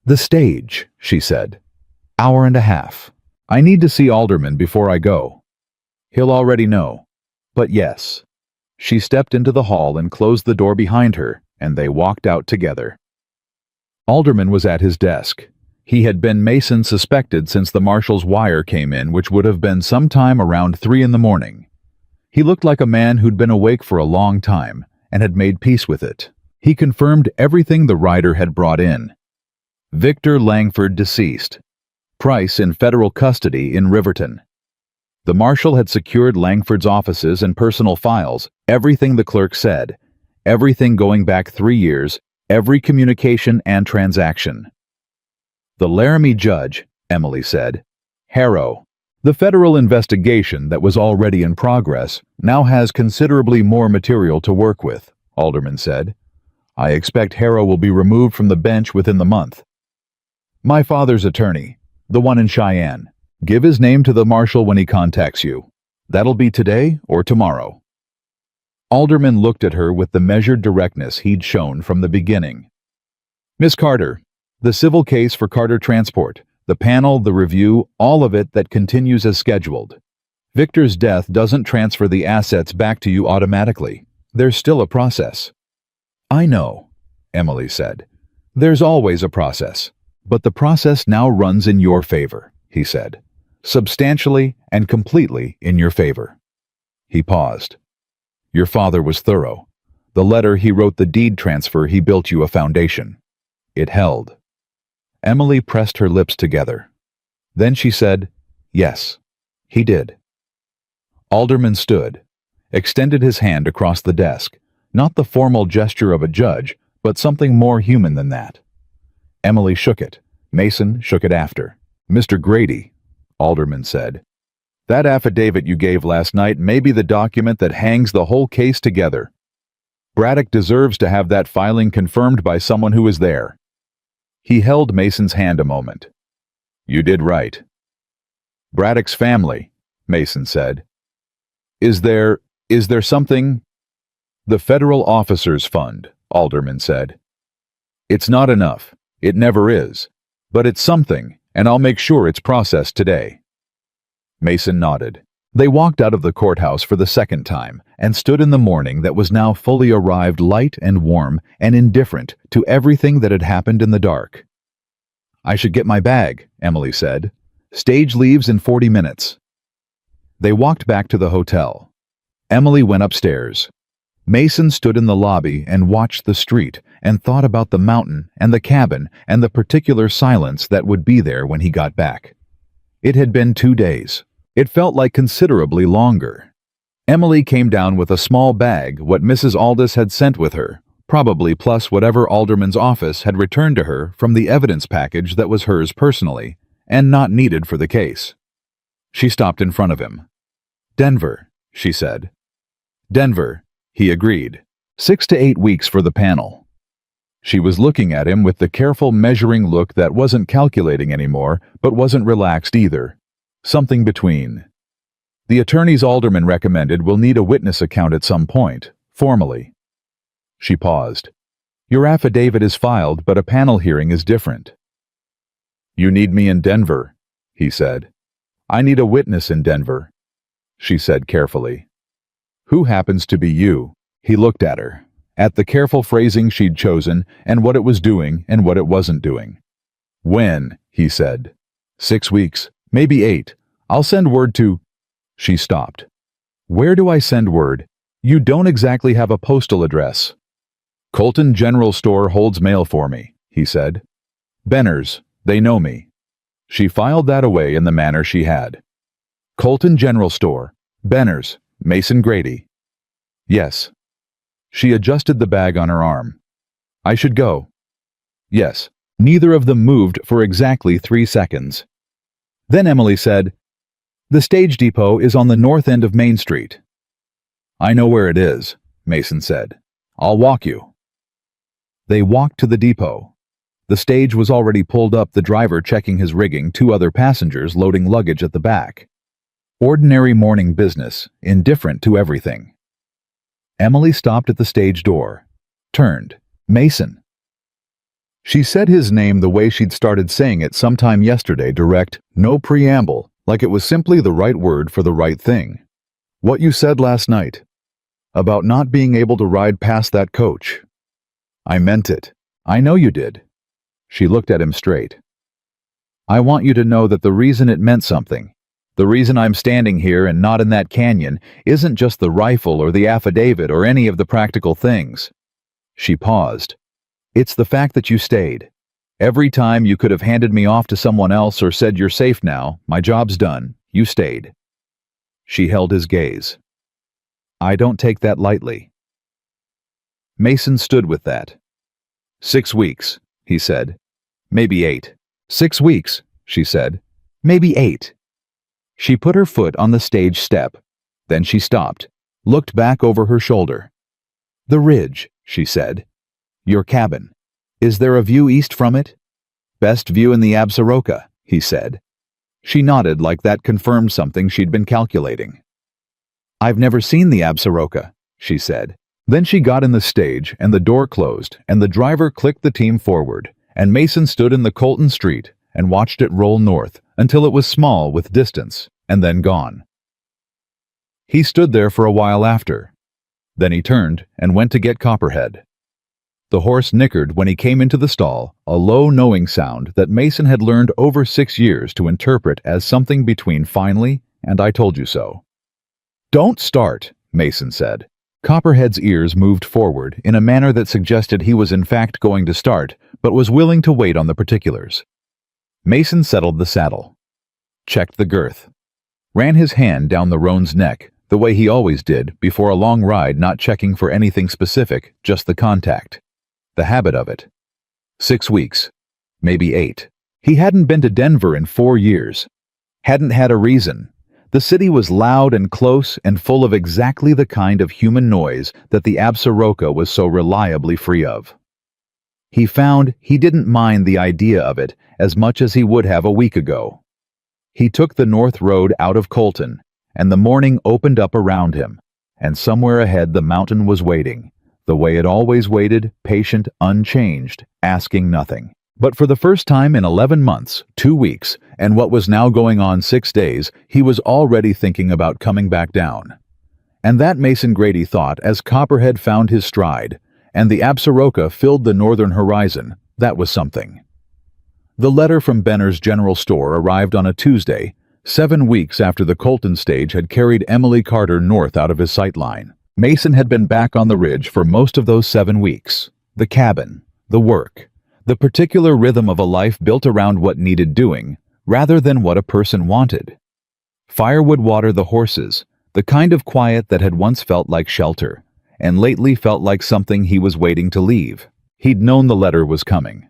The stage, she said. Hour and a half. I need to see Alderman before I go. He'll already know. But yes. She stepped into the hall and closed the door behind her, and they walked out together. Alderman was at his desk. He had been Mason suspected since the marshal's wire came in, which would have been sometime around 3 in the morning. He looked like a man who'd been awake for a long time and had made peace with it. He confirmed everything the writer had brought in. Victor Langford deceased. Price in federal custody in Riverton. The marshal had secured Langford's offices and personal files, everything the clerk said, everything going back 3 years, every communication and transaction. The Laramie judge, Emily said. Harrow. The federal investigation that was already in progress now has considerably more material to work with, Alderman said. I expect Harrow will be removed from the bench within the month. My father's attorney, the one in Cheyenne. Give his name to the marshal when he contacts you. That'll be today or tomorrow. Alderman looked at her with the measured directness he'd shown from the beginning. Miss Carter, the civil case for Carter Transport, the panel, the review, all of it that continues as scheduled. Victor's death doesn't transfer the assets back to you automatically. There's still a process. I know, Emily said. There's always a process. But the process now runs in your favor, he said. Substantially and completely in your favor. He paused. Your father was thorough. The letter he wrote the deed transfer, he built you a foundation. It held. Emily pressed her lips together. Then she said, yes, he did. Alderman stood, extended his hand across the desk, not the formal gesture of a judge, but something more human than that. Emily shook it. Mason shook it after. Mr. Grady, Alderman said, that affidavit you gave last night may be the document that hangs the whole case together. Braddock deserves to have that filing confirmed by someone who was there. He held Mason's hand a moment. You did right. Braddock's family, Mason said. Is there something? The Federal Officers Fund, Alderman said. It's not enough. It never is. But it's something, and I'll make sure it's processed today. Mason nodded. They walked out of the courthouse for the second time and stood in the morning that was now fully arrived, light and warm and indifferent to everything that had happened in the dark. I should get my bag, Emily said. Stage leaves in 40 minutes. They walked back to the hotel. Emily went upstairs. Mason stood in the lobby and watched the street and thought about the mountain and the cabin and the particular silence that would be there when he got back. It had been 2 days. It felt like considerably longer. Emily came down with a small bag, what Mrs. Aldis had sent with her, probably plus whatever Alderman's office had returned to her from the evidence package that was hers personally, and not needed for the case. She stopped in front of him. Denver, she said. Denver, he agreed. 6 to 8 weeks for the panel. She was looking at him with the careful measuring look that wasn't calculating anymore, but wasn't relaxed either. Something between. The attorneys Alderman recommended will need a witness account at some point, formally. She paused. Your affidavit is filed, but a panel hearing is different. You need me in Denver, he said. I need a witness in Denver, she said carefully. Who happens to be you? He looked at her, at the careful phrasing she'd chosen and what it was doing and what it wasn't doing. When, he said. 6 weeks, maybe 8. I'll send word to... She stopped. Where do I send word? You don't exactly have a postal address. Colton General Store holds mail for me, he said. Benner's, they know me. She filed that away in the manner she had. Colton General Store, Benner's, Mason Grady. Yes. She adjusted the bag on her arm. I should go. Yes. Neither of them moved for exactly 3 seconds. Then Emily said, The stage depot is on the north end of Main Street. I know where it is, Mason said. I'll walk you. They walked to the depot. The stage was already pulled up, the driver checking his rigging, 2 other passengers loading luggage at the back. Ordinary morning business, indifferent to everything. Emily stopped at the stage door, turned. Mason. She said his name the way she'd started saying it sometime yesterday, direct, no preamble, like it was simply the right word for the right thing. What you said last night, about not being able to ride past that coach. I meant it. I know you did. She looked at him straight. I want you to know that the reason it meant something, the reason I'm standing here and not in that canyon, isn't just the rifle or the affidavit or any of the practical things. She paused. It's the fact that you stayed. Every time you could have handed me off to someone else or said you're safe now, my job's done, you stayed. She held his gaze. I don't take that lightly. Mason stood with that. 6 weeks, he said. Maybe 8. 6 weeks, she said. Maybe 8. She put her foot on the stage step. Then she stopped, looked back over her shoulder. The ridge, she said. Your cabin. Is there a view east from it? Best view in the Absaroka, he said. She nodded like that confirmed something she'd been calculating. I've never seen the Absaroka, she said. Then she got in the stage, and the door closed, and the driver clicked the team forward, and Mason stood in the Colton Street and watched it roll north until it was small with distance, and then gone. He stood there for a while after. Then he turned and went to get Copperhead. The horse nickered when he came into the stall, a low knowing sound that Mason had learned over 6 years to interpret as something between finally and I told you so. Don't start, Mason said. Copperhead's ears moved forward in a manner that suggested he was in fact going to start, but was willing to wait on the particulars. Mason settled the saddle, checked the girth, ran his hand down the roan's neck, the way he always did before a long ride, not checking for anything specific, just the contact. The habit of it. 6 weeks, maybe 8. He hadn't been to Denver in 4 years. Hadn't had a reason. The city was loud and close and full of exactly the kind of human noise that the Absaroka was so reliably free of. He found he didn't mind the idea of it as much as he would have a week ago. He took the north road out of Colton, and the morning opened up around him, and somewhere ahead the mountain was waiting, the way it always waited, patient, unchanged, asking nothing. But for the first time in 11 months, 2 weeks, and what was now going on 6 days, he was already thinking about coming back down. And that Mason Grady thought as Copperhead found his stride, and the Absaroka filled the northern horizon, that was something. The letter from Benner's General Store arrived on a Tuesday, 7 weeks after the Colton stage had carried Emily Carter north out of his sightline. Mason had been back on the ridge for most of those 7 weeks. The cabin, the work, the particular rhythm of a life built around what needed doing, rather than what a person wanted. Firewood water the horses, the kind of quiet that had once felt like shelter, and lately felt like something he was waiting to leave. He'd known the letter was coming.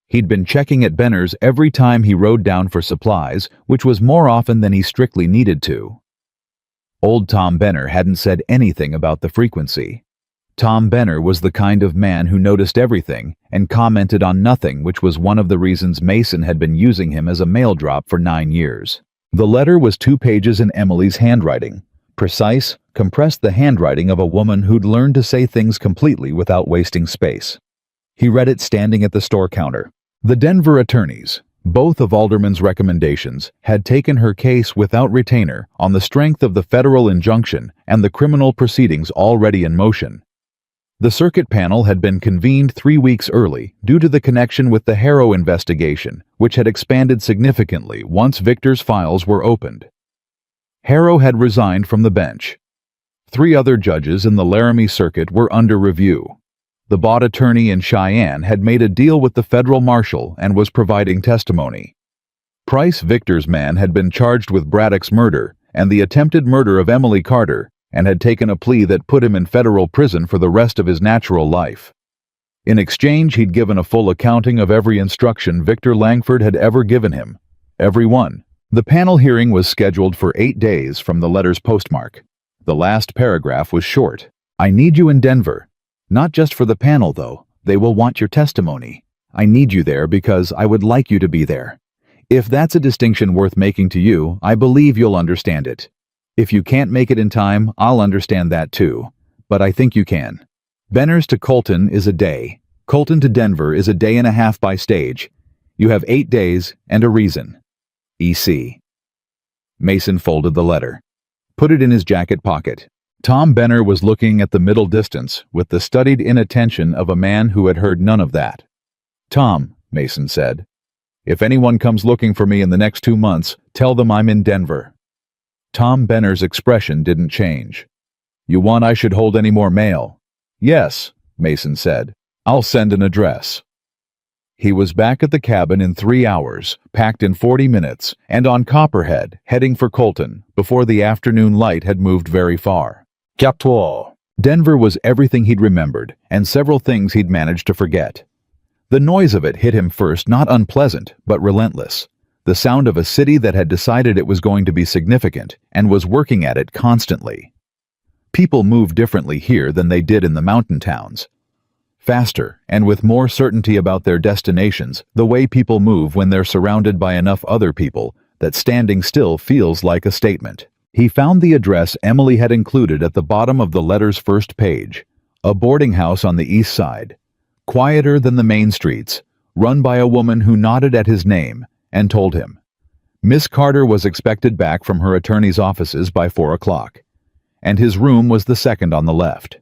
He'd been checking at Benner's every time he rode down for supplies, which was more often than he strictly needed to. Old Tom Benner hadn't said anything about the frequency. Tom Benner was the kind of man who noticed everything and commented on nothing, which was one of the reasons Mason had been using him as a mail drop for 9 years. The letter was 2 pages in Emily's handwriting. Precise, compressed, the handwriting of a woman who'd learned to say things completely without wasting space. He read it standing at the store counter. The Denver attorneys, both of Alderman's recommendations, had taken her case without retainer on the strength of the federal injunction and the criminal proceedings already in motion. The circuit panel had been convened 3 weeks early due to the connection with the Harrow investigation, which had expanded significantly once Victor's files were opened. Harrow had resigned from the bench. 3 other judges in the Laramie Circuit were under review. The Bott attorney in Cheyenne had made a deal with the federal marshal and was providing testimony. Price, Victor's man, had been charged with Braddock's murder and the attempted murder of Emily Carter, and had taken a plea that put him in federal prison for the rest of his natural life. In exchange, he'd given a full accounting of every instruction Victor Langford had ever given him. Every one. The panel hearing was scheduled for 8 days from the letter's postmark. The last paragraph was short. "I need you in Denver. Not just for the panel, though. They will want your testimony. I need you there because I would like you to be there. If that's a distinction worth making to you, I believe you'll understand it. If you can't make it in time, I'll understand that too. But I think you can. Benner's to Colton is a day. Colton to Denver is a day and a half by stage. You have 8 days and a reason. E.C." Mason folded the letter. Put it in his jacket pocket. Tom Benner was looking at the middle distance with the studied inattention of a man who had heard none of that. "Tom," Mason said, "if anyone comes looking for me in the next 2 months, tell them I'm in Denver." Tom Benner's expression didn't change. "You want I should hold any more mail?" "Yes," Mason said. "I'll send an address." He was back at the cabin in 3 hours, packed in 40 minutes, and on Copperhead, heading for Colton, before the afternoon light had moved very far. Captoir. Denver was everything he'd remembered, and several things he'd managed to forget. The noise of it hit him first, not unpleasant, but relentless. The sound of a city that had decided it was going to be significant and was working at it constantly. People moved differently here than they did in the mountain towns. Faster, and with more certainty about their destinations, the way people move when they're surrounded by enough other people that standing still feels like a statement. He found the address Emily had included at the bottom of the letter's first page, a boarding house on the east side, quieter than the main streets, run by a woman who nodded at his name and told him. Miss Carter was expected back from her attorney's offices by 4 o'clock, and his room was the second on the left.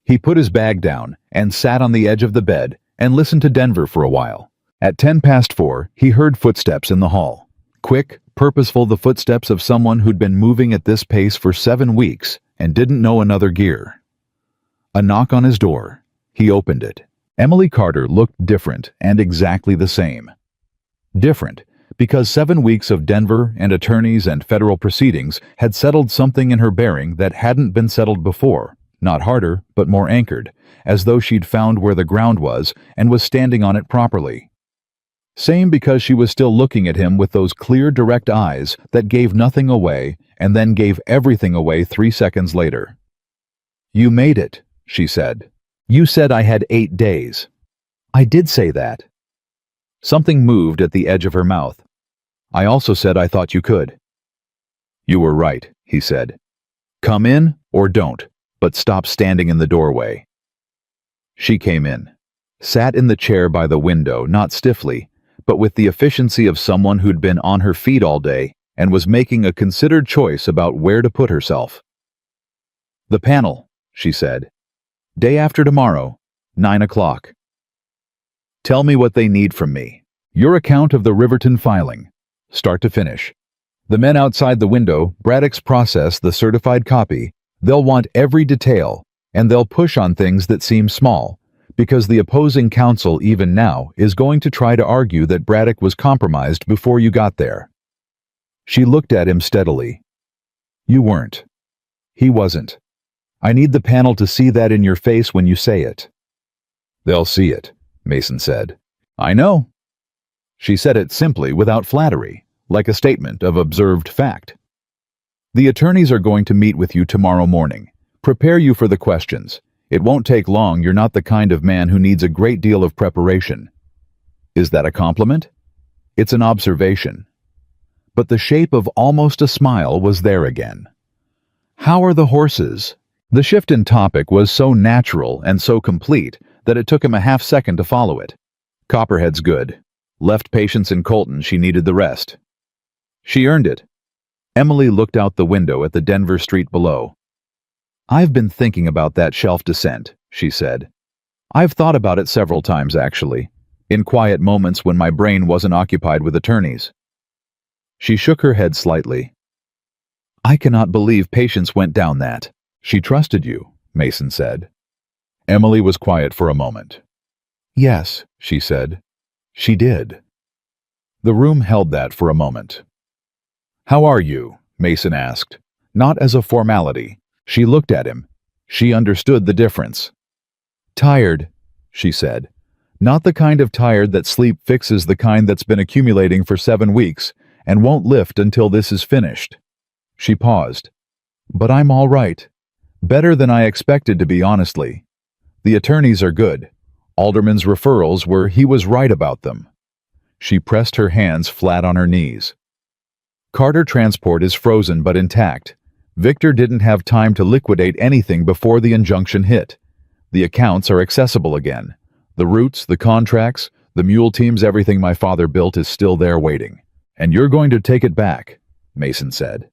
He put his bag down and sat on the edge of the bed and listened to Denver for a while. At 4:10, he heard footsteps in the hall. Quick, purposeful, the footsteps of someone who'd been moving at this pace for 7 weeks and didn't know another gear. A knock on his door. He opened it. Emily Carter looked different and exactly the same. Different, because 7 weeks of Denver and attorneys and federal proceedings had settled something in her bearing that hadn't been settled before, not harder, but more anchored, as though she'd found where the ground was and was standing on it properly. Same because she was still looking at him with those clear, direct eyes that gave nothing away and then gave everything away 3 seconds later. "You made it," she said. "You said I had 8 days. "I did say that." Something moved at the edge of her mouth. "I also said I thought you could." "You were right," he said. "Come in or don't, but stop standing in the doorway." She came in, sat in the chair by the window, not stiffly, but with the efficiency of someone who'd been on her feet all day and was making a considered choice about where to put herself. "The panel," she said. "Day after tomorrow, 9 o'clock. Tell me what they need from me. Your account of the Riverton filing, start to finish. The men outside the window, Braddock's process, the certified copy, they'll want every detail, and they'll push on things that seem small, because the opposing counsel even now is going to try to argue that Braddock was compromised before you got there." She looked at him steadily. "You weren't. He wasn't. I need the panel to see that in your face when you say it." "They'll see it," Mason said. "I know." She said it simply, without flattery, like a statement of observed fact. The attorneys are going to meet with you tomorrow morning. Prepare you for the questions. It won't take long. You're not the kind of man who needs a great deal of preparation. Is that a compliment? It's an observation. But the shape of almost a smile was there again. How are the horses? The shift in topic was so natural and so complete that it took him a half-second to follow it. Copperhead's good. Left patience in Colton, she needed the rest. She earned it. Emily looked out the window at the Denver street below. I've been thinking about that shelf descent, she said. I've thought about it several times, actually, in quiet moments when my brain wasn't occupied with attorneys. She shook her head slightly. I cannot believe Patience went down that. She trusted you, Mason said. Emily was quiet for a moment. Yes, she said. She did. The room held that for a moment. How are you? Mason asked. Not as a formality. She looked at him. She understood the difference. Tired, she said. Not the kind of tired that sleep fixes, the kind that's been accumulating for 7 weeks and won't lift until this is finished. She paused. But I'm all right. Better than I expected, to be honestly. The attorneys are good. Alderman's referrals were, he was right about them. She pressed her hands flat on her knees. Carter Transport is frozen but intact. Victor didn't have time to liquidate anything before the injunction hit. The accounts are accessible again. The routes, the contracts, the mule teams, everything my father built is still there waiting. And you're going to take it back, Mason said.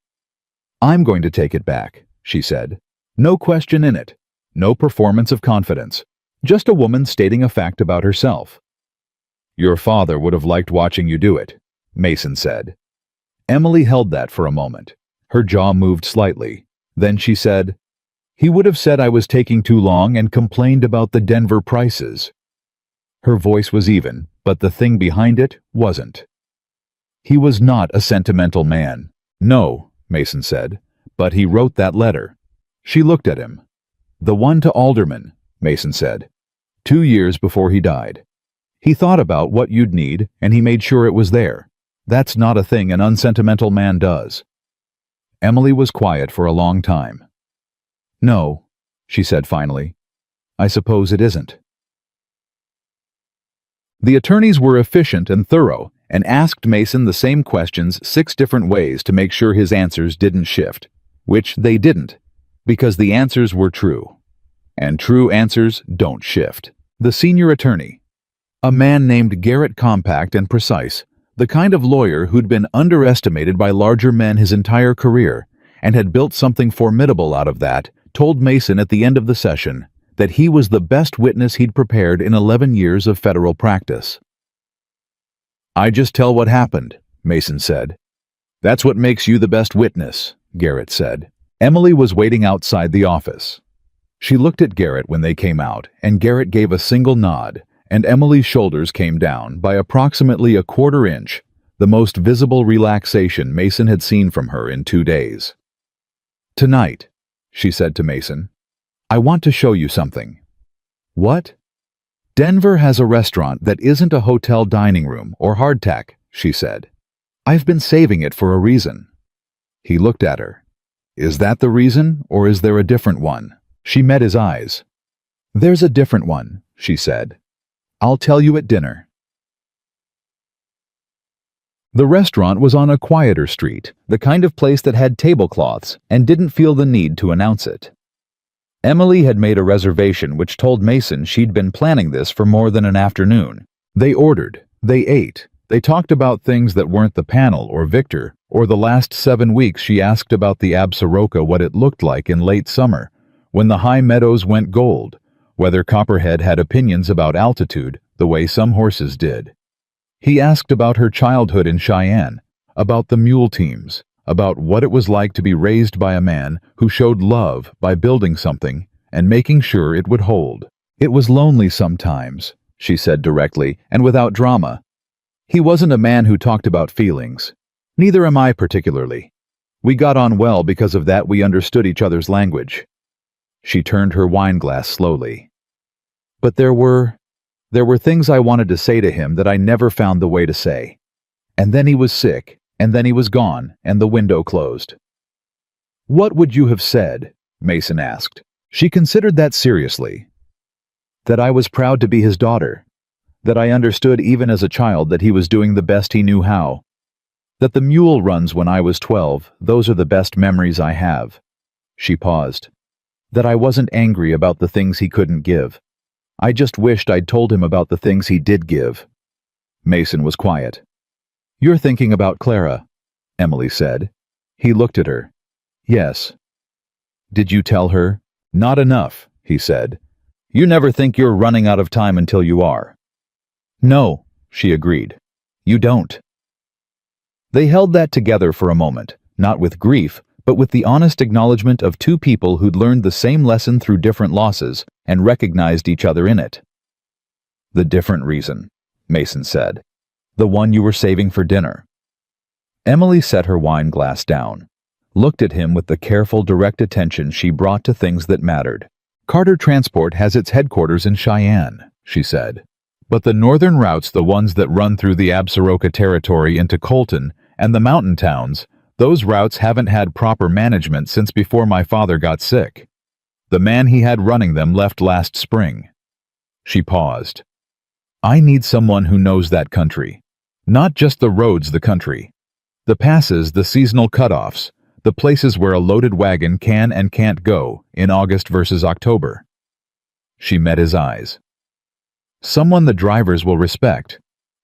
I'm going to take it back, she said. No question in it. No performance of confidence. Just a woman stating a fact about herself. Your father would have liked watching you do it, Mason said. Emily held that for a moment. Her jaw moved slightly. Then she said, He would have said I was taking too long and complained about the Denver prices. Her voice was even, but the thing behind it wasn't. He was not a sentimental man. No, Mason said, but he wrote that letter. She looked at him. The one to Alderman, Mason said. 2 years before he died. He thought about what you'd need, and he made sure it was there. That's not a thing an unsentimental man does. Emily was quiet for a long time. No, she said finally. I suppose it isn't. The attorneys were efficient and thorough, and asked Mason the same questions 6 different ways to make sure his answers didn't shift, which they didn't, because the answers were true. And true answers don't shift. The senior attorney, a man named Garrett, compact and precise, the kind of lawyer who'd been underestimated by larger men his entire career and had built something formidable out of that, told Mason at the end of the session that he was the best witness he'd prepared in 11 years of federal practice. I just tell what happened, Mason said. That's what makes you the best witness, Garrett said. Emily was waiting outside the office. She looked at Garrett when they came out, and Garrett gave a single nod, and Emily's shoulders came down by approximately a 1/4 inch, the most visible relaxation Mason had seen from her in 2 days. Tonight, she said to Mason, I want to show you something. What? Denver has a restaurant that isn't a hotel dining room or hardtack, she said. I've been saving it for a reason. He looked at her. Is that the reason, or is there a different one? She met his eyes. There's a different one, she said. I'll tell you at dinner. The restaurant was on a quieter street, the kind of place that had tablecloths and didn't feel the need to announce it. Emily had made a reservation which told Mason she'd been planning this for more than an afternoon. They ordered, they ate, they talked about things that weren't the panel or Victor, or the last 7 weeks she asked about the Absaroka, what it looked like in late summer, when the high meadows went gold, whether Copperhead had opinions about altitude, the way some horses did. He asked about her childhood in Cheyenne, about the mule teams, about what it was like to be raised by a man who showed love by building something and making sure it would hold. It was lonely sometimes, she said directly and without drama. He wasn't a man who talked about feelings. Neither am I particularly. We got on well because of that. We understood each other's language. She turned her wine glass slowly. But there were things I wanted to say to him that I never found the way to say. And then he was sick, and then he was gone, and the window closed. What would you have said? Mason asked. She considered that seriously. That I was proud to be his daughter. That I understood even as a child that he was doing the best he knew how. That the mule runs when I was 12, those are the best memories I have. She paused. That I wasn't angry about the things he couldn't give. I just wished I'd told him about the things he did give. Mason was quiet. You're thinking about Clara, Emily said. He looked at her. Yes. Did you tell her? Not enough, he said. You never think you're running out of time until you are. No, she agreed. You don't. They held that together for a moment, not with grief, but with the honest acknowledgement of two people who'd learned the same lesson through different losses and recognized each other in it. The different reason, Mason said. The one you were saving for dinner. Emily set her wine glass down, looked at him with the careful, direct attention she brought to things that mattered. Carter Transport has its headquarters in Cheyenne, she said. But the northern routes, the ones that run through the Absaroka territory into Colton and the mountain towns, those routes haven't had proper management since before my father got sick. The man he had running them left last spring. She paused. I need someone who knows that country. Not just the roads, the country. The passes, the seasonal cutoffs, the places where a loaded wagon can and can't go in August versus October. She met his eyes. Someone the drivers will respect.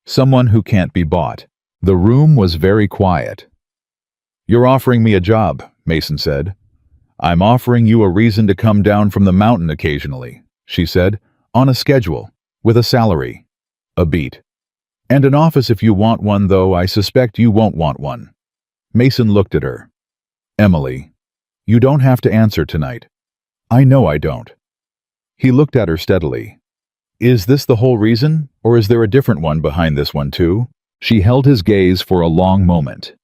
Someone who can't be bought. The room was very quiet. You're offering me a job, Mason said. I'm offering you a reason to come down from the mountain occasionally, she said, on a schedule, with a salary, a beat. And an office if you want one, though I suspect you won't want one. Mason looked at her. Emily, you don't have to answer tonight. I know I don't. He looked at her steadily. Is this the whole reason, or is there a different one behind this one too? She held his gaze for a long moment.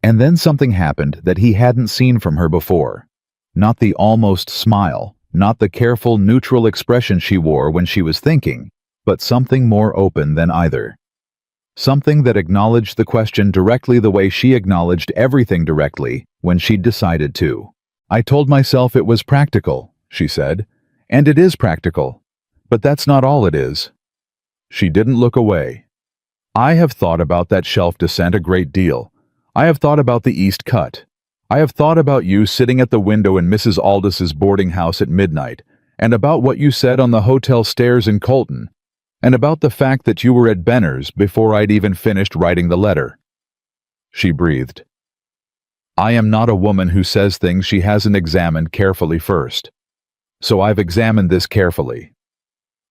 And then something happened that he hadn't seen from her before. Not the almost smile, not the careful, neutral expression she wore when she was thinking, but something more open than either. Something that acknowledged the question directly the way she acknowledged everything directly when she'd decided to. I told myself it was practical, she said, and it is practical, but that's not all it is. She didn't look away. I have thought about that shelf descent a great deal. I have thought about the East Cut. I have thought about you sitting at the window in Mrs. Aldis's boarding house at midnight, and about what you said on the hotel stairs in Colton, and about the fact that you were at Benner's before I'd even finished writing the letter. She breathed. I am not a woman who says things she hasn't examined carefully first. So I've examined this carefully.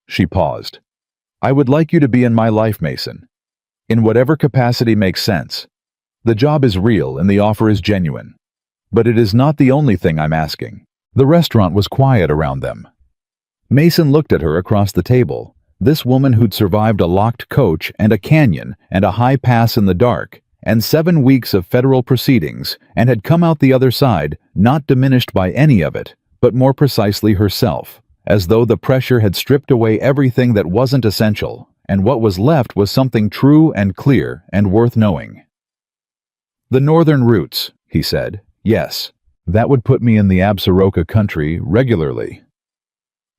She paused. I would like you to be in my life, Mason. In whatever capacity makes sense. The job is real and the offer is genuine. But it is not the only thing I'm asking. The restaurant was quiet around them. Mason looked at her across the table, this woman who'd survived a locked coach and a canyon and a high pass in the dark, and 7 weeks of federal proceedings, and had come out the other side, not diminished by any of it, but more precisely herself, as though the pressure had stripped away everything that wasn't essential, and what was left was something true and clear and worth knowing. The northern routes, he said. Yes, that would put me in the Absaroka country regularly.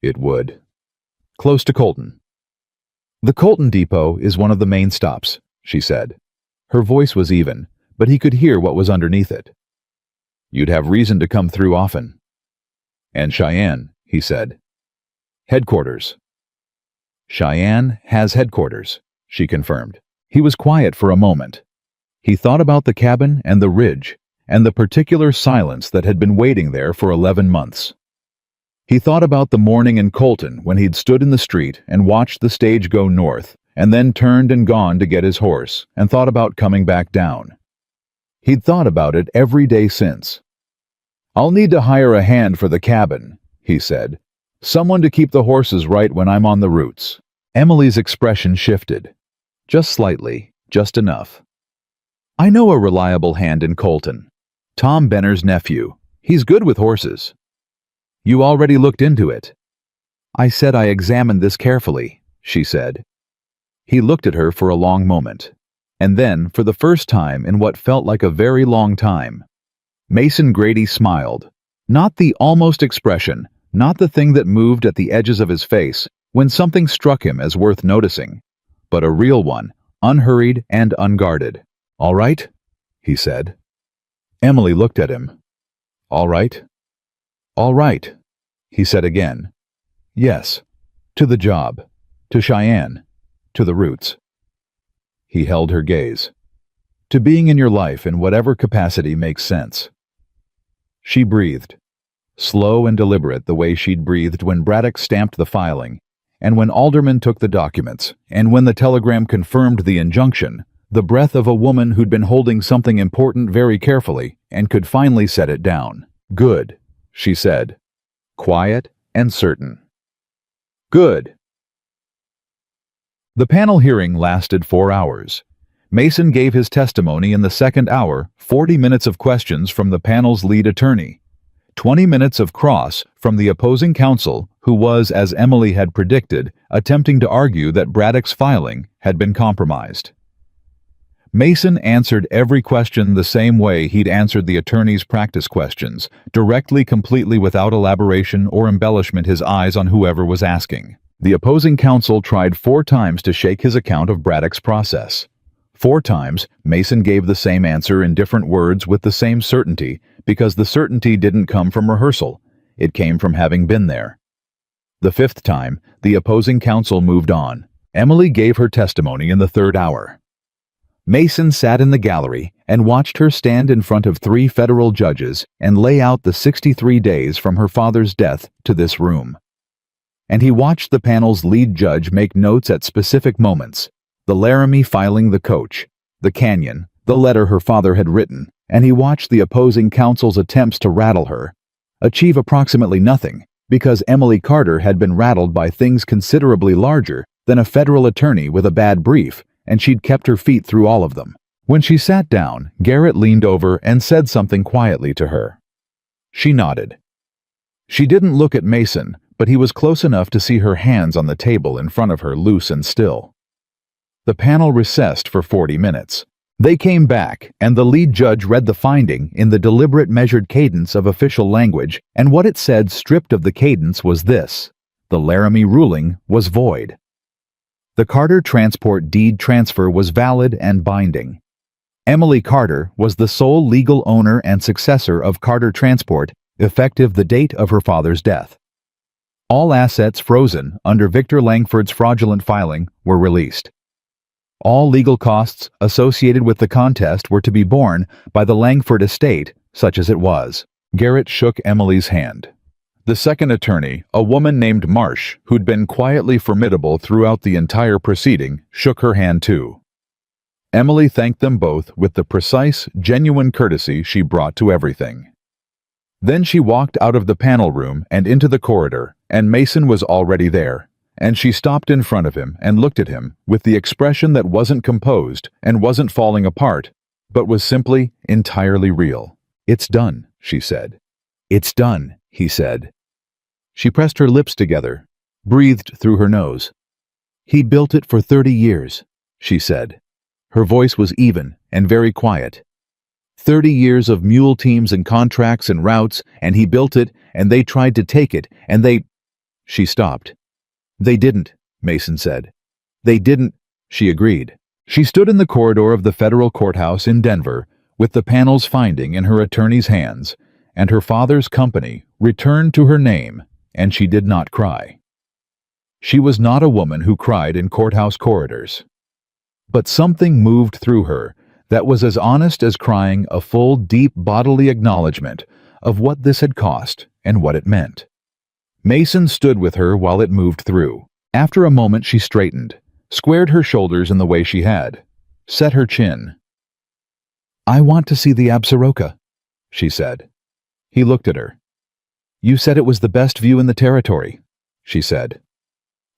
It would. Close to Colton. The Colton depot is one of the main stops, she said. Her voice was even, but he could hear what was underneath it. You'd have reason to come through often. And Cheyenne, he said. Headquarters. Cheyenne has headquarters, she confirmed. He was quiet for a moment. He thought about the cabin and the ridge, and the particular silence that had been waiting there for 11 months. He thought about the morning in Colton when he'd stood in the street and watched the stage go north, and then turned and gone to get his horse, and thought about coming back down. He'd thought about it every day since. I'll need to hire a hand for the cabin, he said. Someone to keep the horses right when I'm on the routes. Emily's expression shifted. Just slightly, just enough. I know a reliable hand in Colton. Tom Benner's nephew. He's good with horses. You already looked into it. I said I examined this carefully, she said. He looked at her for a long moment, and then, for the first time in what felt like a very long time, Mason Grady smiled. Not the almost expression, not the thing that moved at the edges of his face when something struck him as worth noticing, but a real one, unhurried and unguarded. "All right?" he said. Emily looked at him. "All right?" "All right," he said again. "Yes. To the job. To Cheyenne. To the roots." He held her gaze. "To being in your life in whatever capacity makes sense." She breathed, slow and deliberate the way she'd breathed when Braddock stamped the filing, and when Alderman took the documents, and when the telegram confirmed the injunction, the breath of a woman who'd been holding something important very carefully and could finally set it down. "Good," she said, quiet and certain. "Good." The panel hearing lasted 4 hours. Mason gave his testimony in the second hour, 40 minutes of questions from the panel's lead attorney, 20 minutes of cross from the opposing counsel who was, as Emily had predicted, attempting to argue that Braddock's filing had been compromised. Mason answered every question the same way he'd answered the attorney's practice questions, directly, completely, without elaboration or embellishment, his eyes on whoever was asking. The opposing counsel tried 4 times to shake his account of Braddock's process. 4 times, Mason gave the same answer in different words with the same certainty, because the certainty didn't come from rehearsal. It came from having been there. The 5th time, the opposing counsel moved on. Emily gave her testimony in the 3rd hour. Mason sat in the gallery and watched her stand in front of 3 federal judges and lay out the 63 days from her father's death to this room. And he watched the panel's lead judge make notes at specific moments: the Laramie filing the coach, the canyon, the letter her father had written, and he watched the opposing counsel's attempts to rattle her, achieve approximately nothing, because Emily Carter had been rattled by things considerably larger than a federal attorney with a bad brief, and she'd kept her feet through all of them. When she sat down, Garrett leaned over and said something quietly to her. She nodded. She didn't look at Mason, but he was close enough to see her hands on the table in front of her, loose and still. The panel recessed for 40 minutes. They came back, and the lead judge read the finding in the deliberate, measured cadence of official language, and what it said, stripped of the cadence, was this: the Laramie ruling was void. The Carter transport deed transfer was valid and binding. Emily Carter was the sole legal owner and successor of Carter Transport, effective the date of her father's death. All assets frozen under Victor Langford's fraudulent filing were released. All legal costs associated with the contest were to be borne by the Langford estate, such as it was. Garrett shook Emily's hand. The second attorney, a woman named Marsh, who'd been quietly formidable throughout the entire proceeding, shook her hand too. Emily thanked them both with the precise, genuine courtesy she brought to everything. Then she walked out of the panel room and into the corridor, and Mason was already there, and she stopped in front of him and looked at him with the expression that wasn't composed and wasn't falling apart, but was simply entirely real. "It's done," she said. "It's done," he said. She pressed her lips together, breathed through her nose. "He built it for 30 years, she said. Her voice was even and very quiet. 30 years of mule teams and contracts and routes, and he built it, and they tried to take it, and they—" She stopped. "They didn't," Mason said. "They didn't," she agreed. She stood in the corridor of the federal courthouse in Denver, with the panel's finding in her attorney's hands, and her father's company returned to her name, and she did not cry. She was not a woman who cried in courthouse corridors. But something moved through her that was as honest as crying a full, deep bodily acknowledgement of what this had cost and what it meant. Mason stood with her while it moved through. After a moment she straightened, squared her shoulders in the way she had, set her chin. "I want to see the Absaroka," she said. He looked at her. "You said it was the best view in the territory," she said.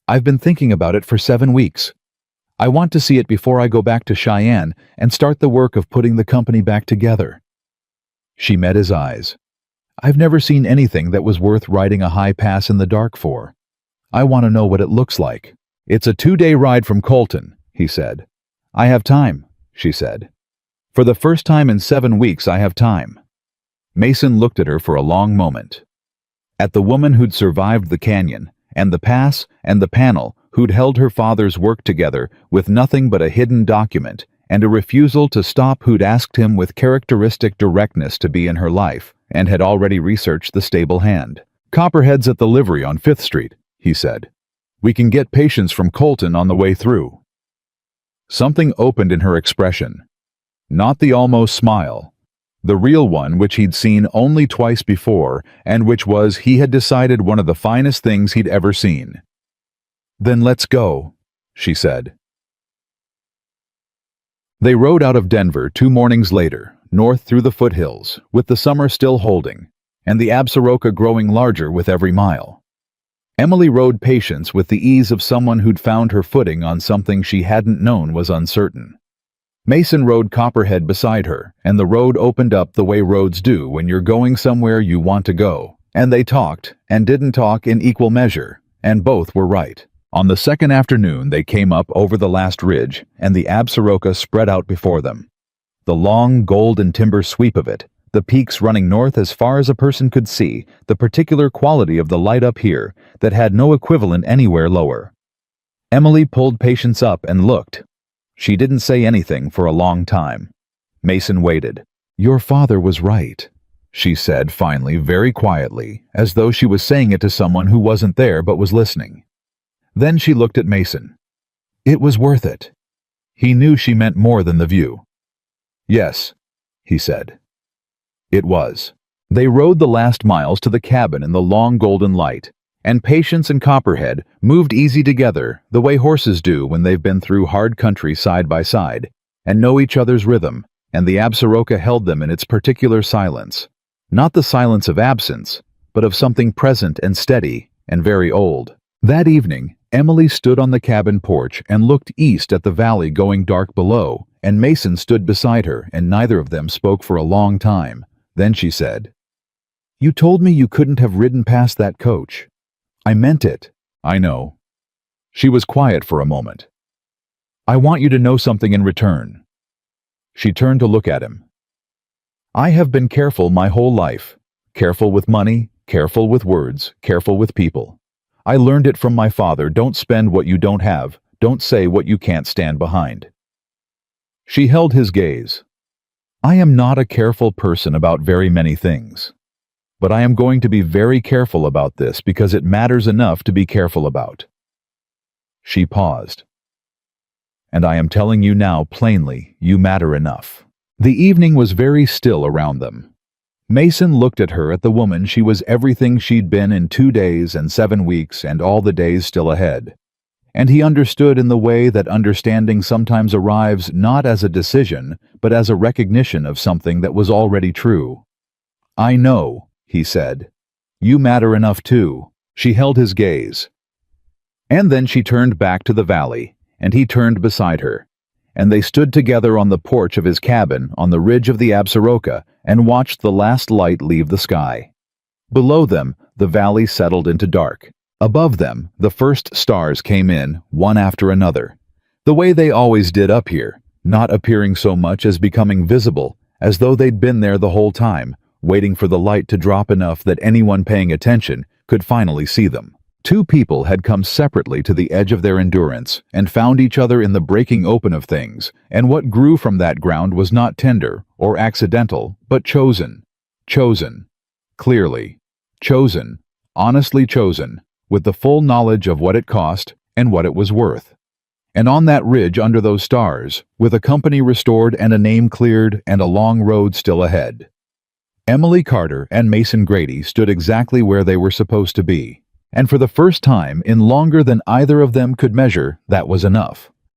"I've been thinking about it for 7 weeks. I want to see it before I go back to Cheyenne and start the work of putting the company back together." She met his eyes. "I've never seen anything that was worth riding a high pass in the dark for. I want to know what it looks like." "It's a 2-day ride from Colton," he said. "I have time," she said. "For the first time in 7 weeks I have time." Mason looked at her for a long moment. At the woman who'd survived the canyon, and the pass, and the panel, who'd held her father's work together with nothing but a hidden document, and a refusal to stop who'd asked him with characteristic directness to be in her life, and had already researched the stable hand. "Copperhead's at the livery on 5th Street, he said. "We can get patients from Colton on the way through." Something opened in her expression. Not the almost smile. The real one which he'd seen only twice before, and which was, he had decided, one of the finest things he'd ever seen. "Then let's go," she said. They rode out of Denver 2 mornings later, north through the foothills, with the summer still holding, and the Absaroka growing larger with every mile. Emily rode Patience with the ease of someone who'd found her footing on something she hadn't known was uncertain. Mason rode Copperhead beside her, and the road opened up the way roads do when you're going somewhere you want to go, and they talked and didn't talk in equal measure, and both were right. On the second afternoon they came up over the last ridge, and the Absaroka spread out before them. The long golden timber sweep of it, the peaks running north as far as a person could see, the particular quality of the light up here that had no equivalent anywhere lower. Emily pulled Patience up and looked. She didn't say anything for a long time. Mason waited. "Your father was right," she said finally, very quietly, as though she was saying it to someone who wasn't there but was listening. Then she looked at Mason. It was worth it. He knew she meant more than the view. "Yes," he said. It was. They rode the last miles to the cabin in the long golden light, and Patience and Copperhead moved easy together the way horses do when they've been through hard country side by side, and know each other's rhythm, and the Absaroka held them in its particular silence. Not the silence of absence, but of something present and steady and very old. That evening, Emily stood on the cabin porch and looked east at the valley going dark below, and Mason stood beside her, and neither of them spoke for a long time. Then she said, "You told me you couldn't have ridden past that coach." "I meant it." "I know." She was quiet for a moment. "I want you to know something in return." She turned to look at him. "I have been careful my whole life. Careful with money, careful with words, careful with people. I learned it from my father. Don't spend what you don't have. Don't say what you can't stand behind." She held his gaze. "I am not a careful person about very many things. But I am going to be very careful about this because it matters enough to be careful about." She paused. "And I am telling you now plainly, you matter enough." The evening was very still around them. Mason looked at her, at the woman she was, everything she'd been in 2 days and 7 weeks and all the days still ahead. And he understood in the way that understanding sometimes arrives not as a decision, but as a recognition of something that was already true. "I know," he said. "You matter enough too." She held his gaze. And then she turned back to the valley, and he turned beside her, and they stood together on the porch of his cabin on the ridge of the Absaroka and watched the last light leave the sky. Below them, the valley settled into dark. Above them, the first stars came in, one after another, the way they always did up here, not appearing so much as becoming visible, as though they'd been there the whole time, waiting for the light to drop enough that anyone paying attention could finally see them. 2 people had come separately to the edge of their endurance and found each other in the breaking open of things, and what grew from that ground was not tender or accidental, but chosen. Chosen. Clearly. Chosen. Honestly chosen, with the full knowledge of what it cost and what it was worth. And on that ridge under those stars, with a company restored and a name cleared and a long road still ahead, Emily Carter and Mason Grady stood exactly where they were supposed to be. And for the first time in longer than either of them could measure, that was enough.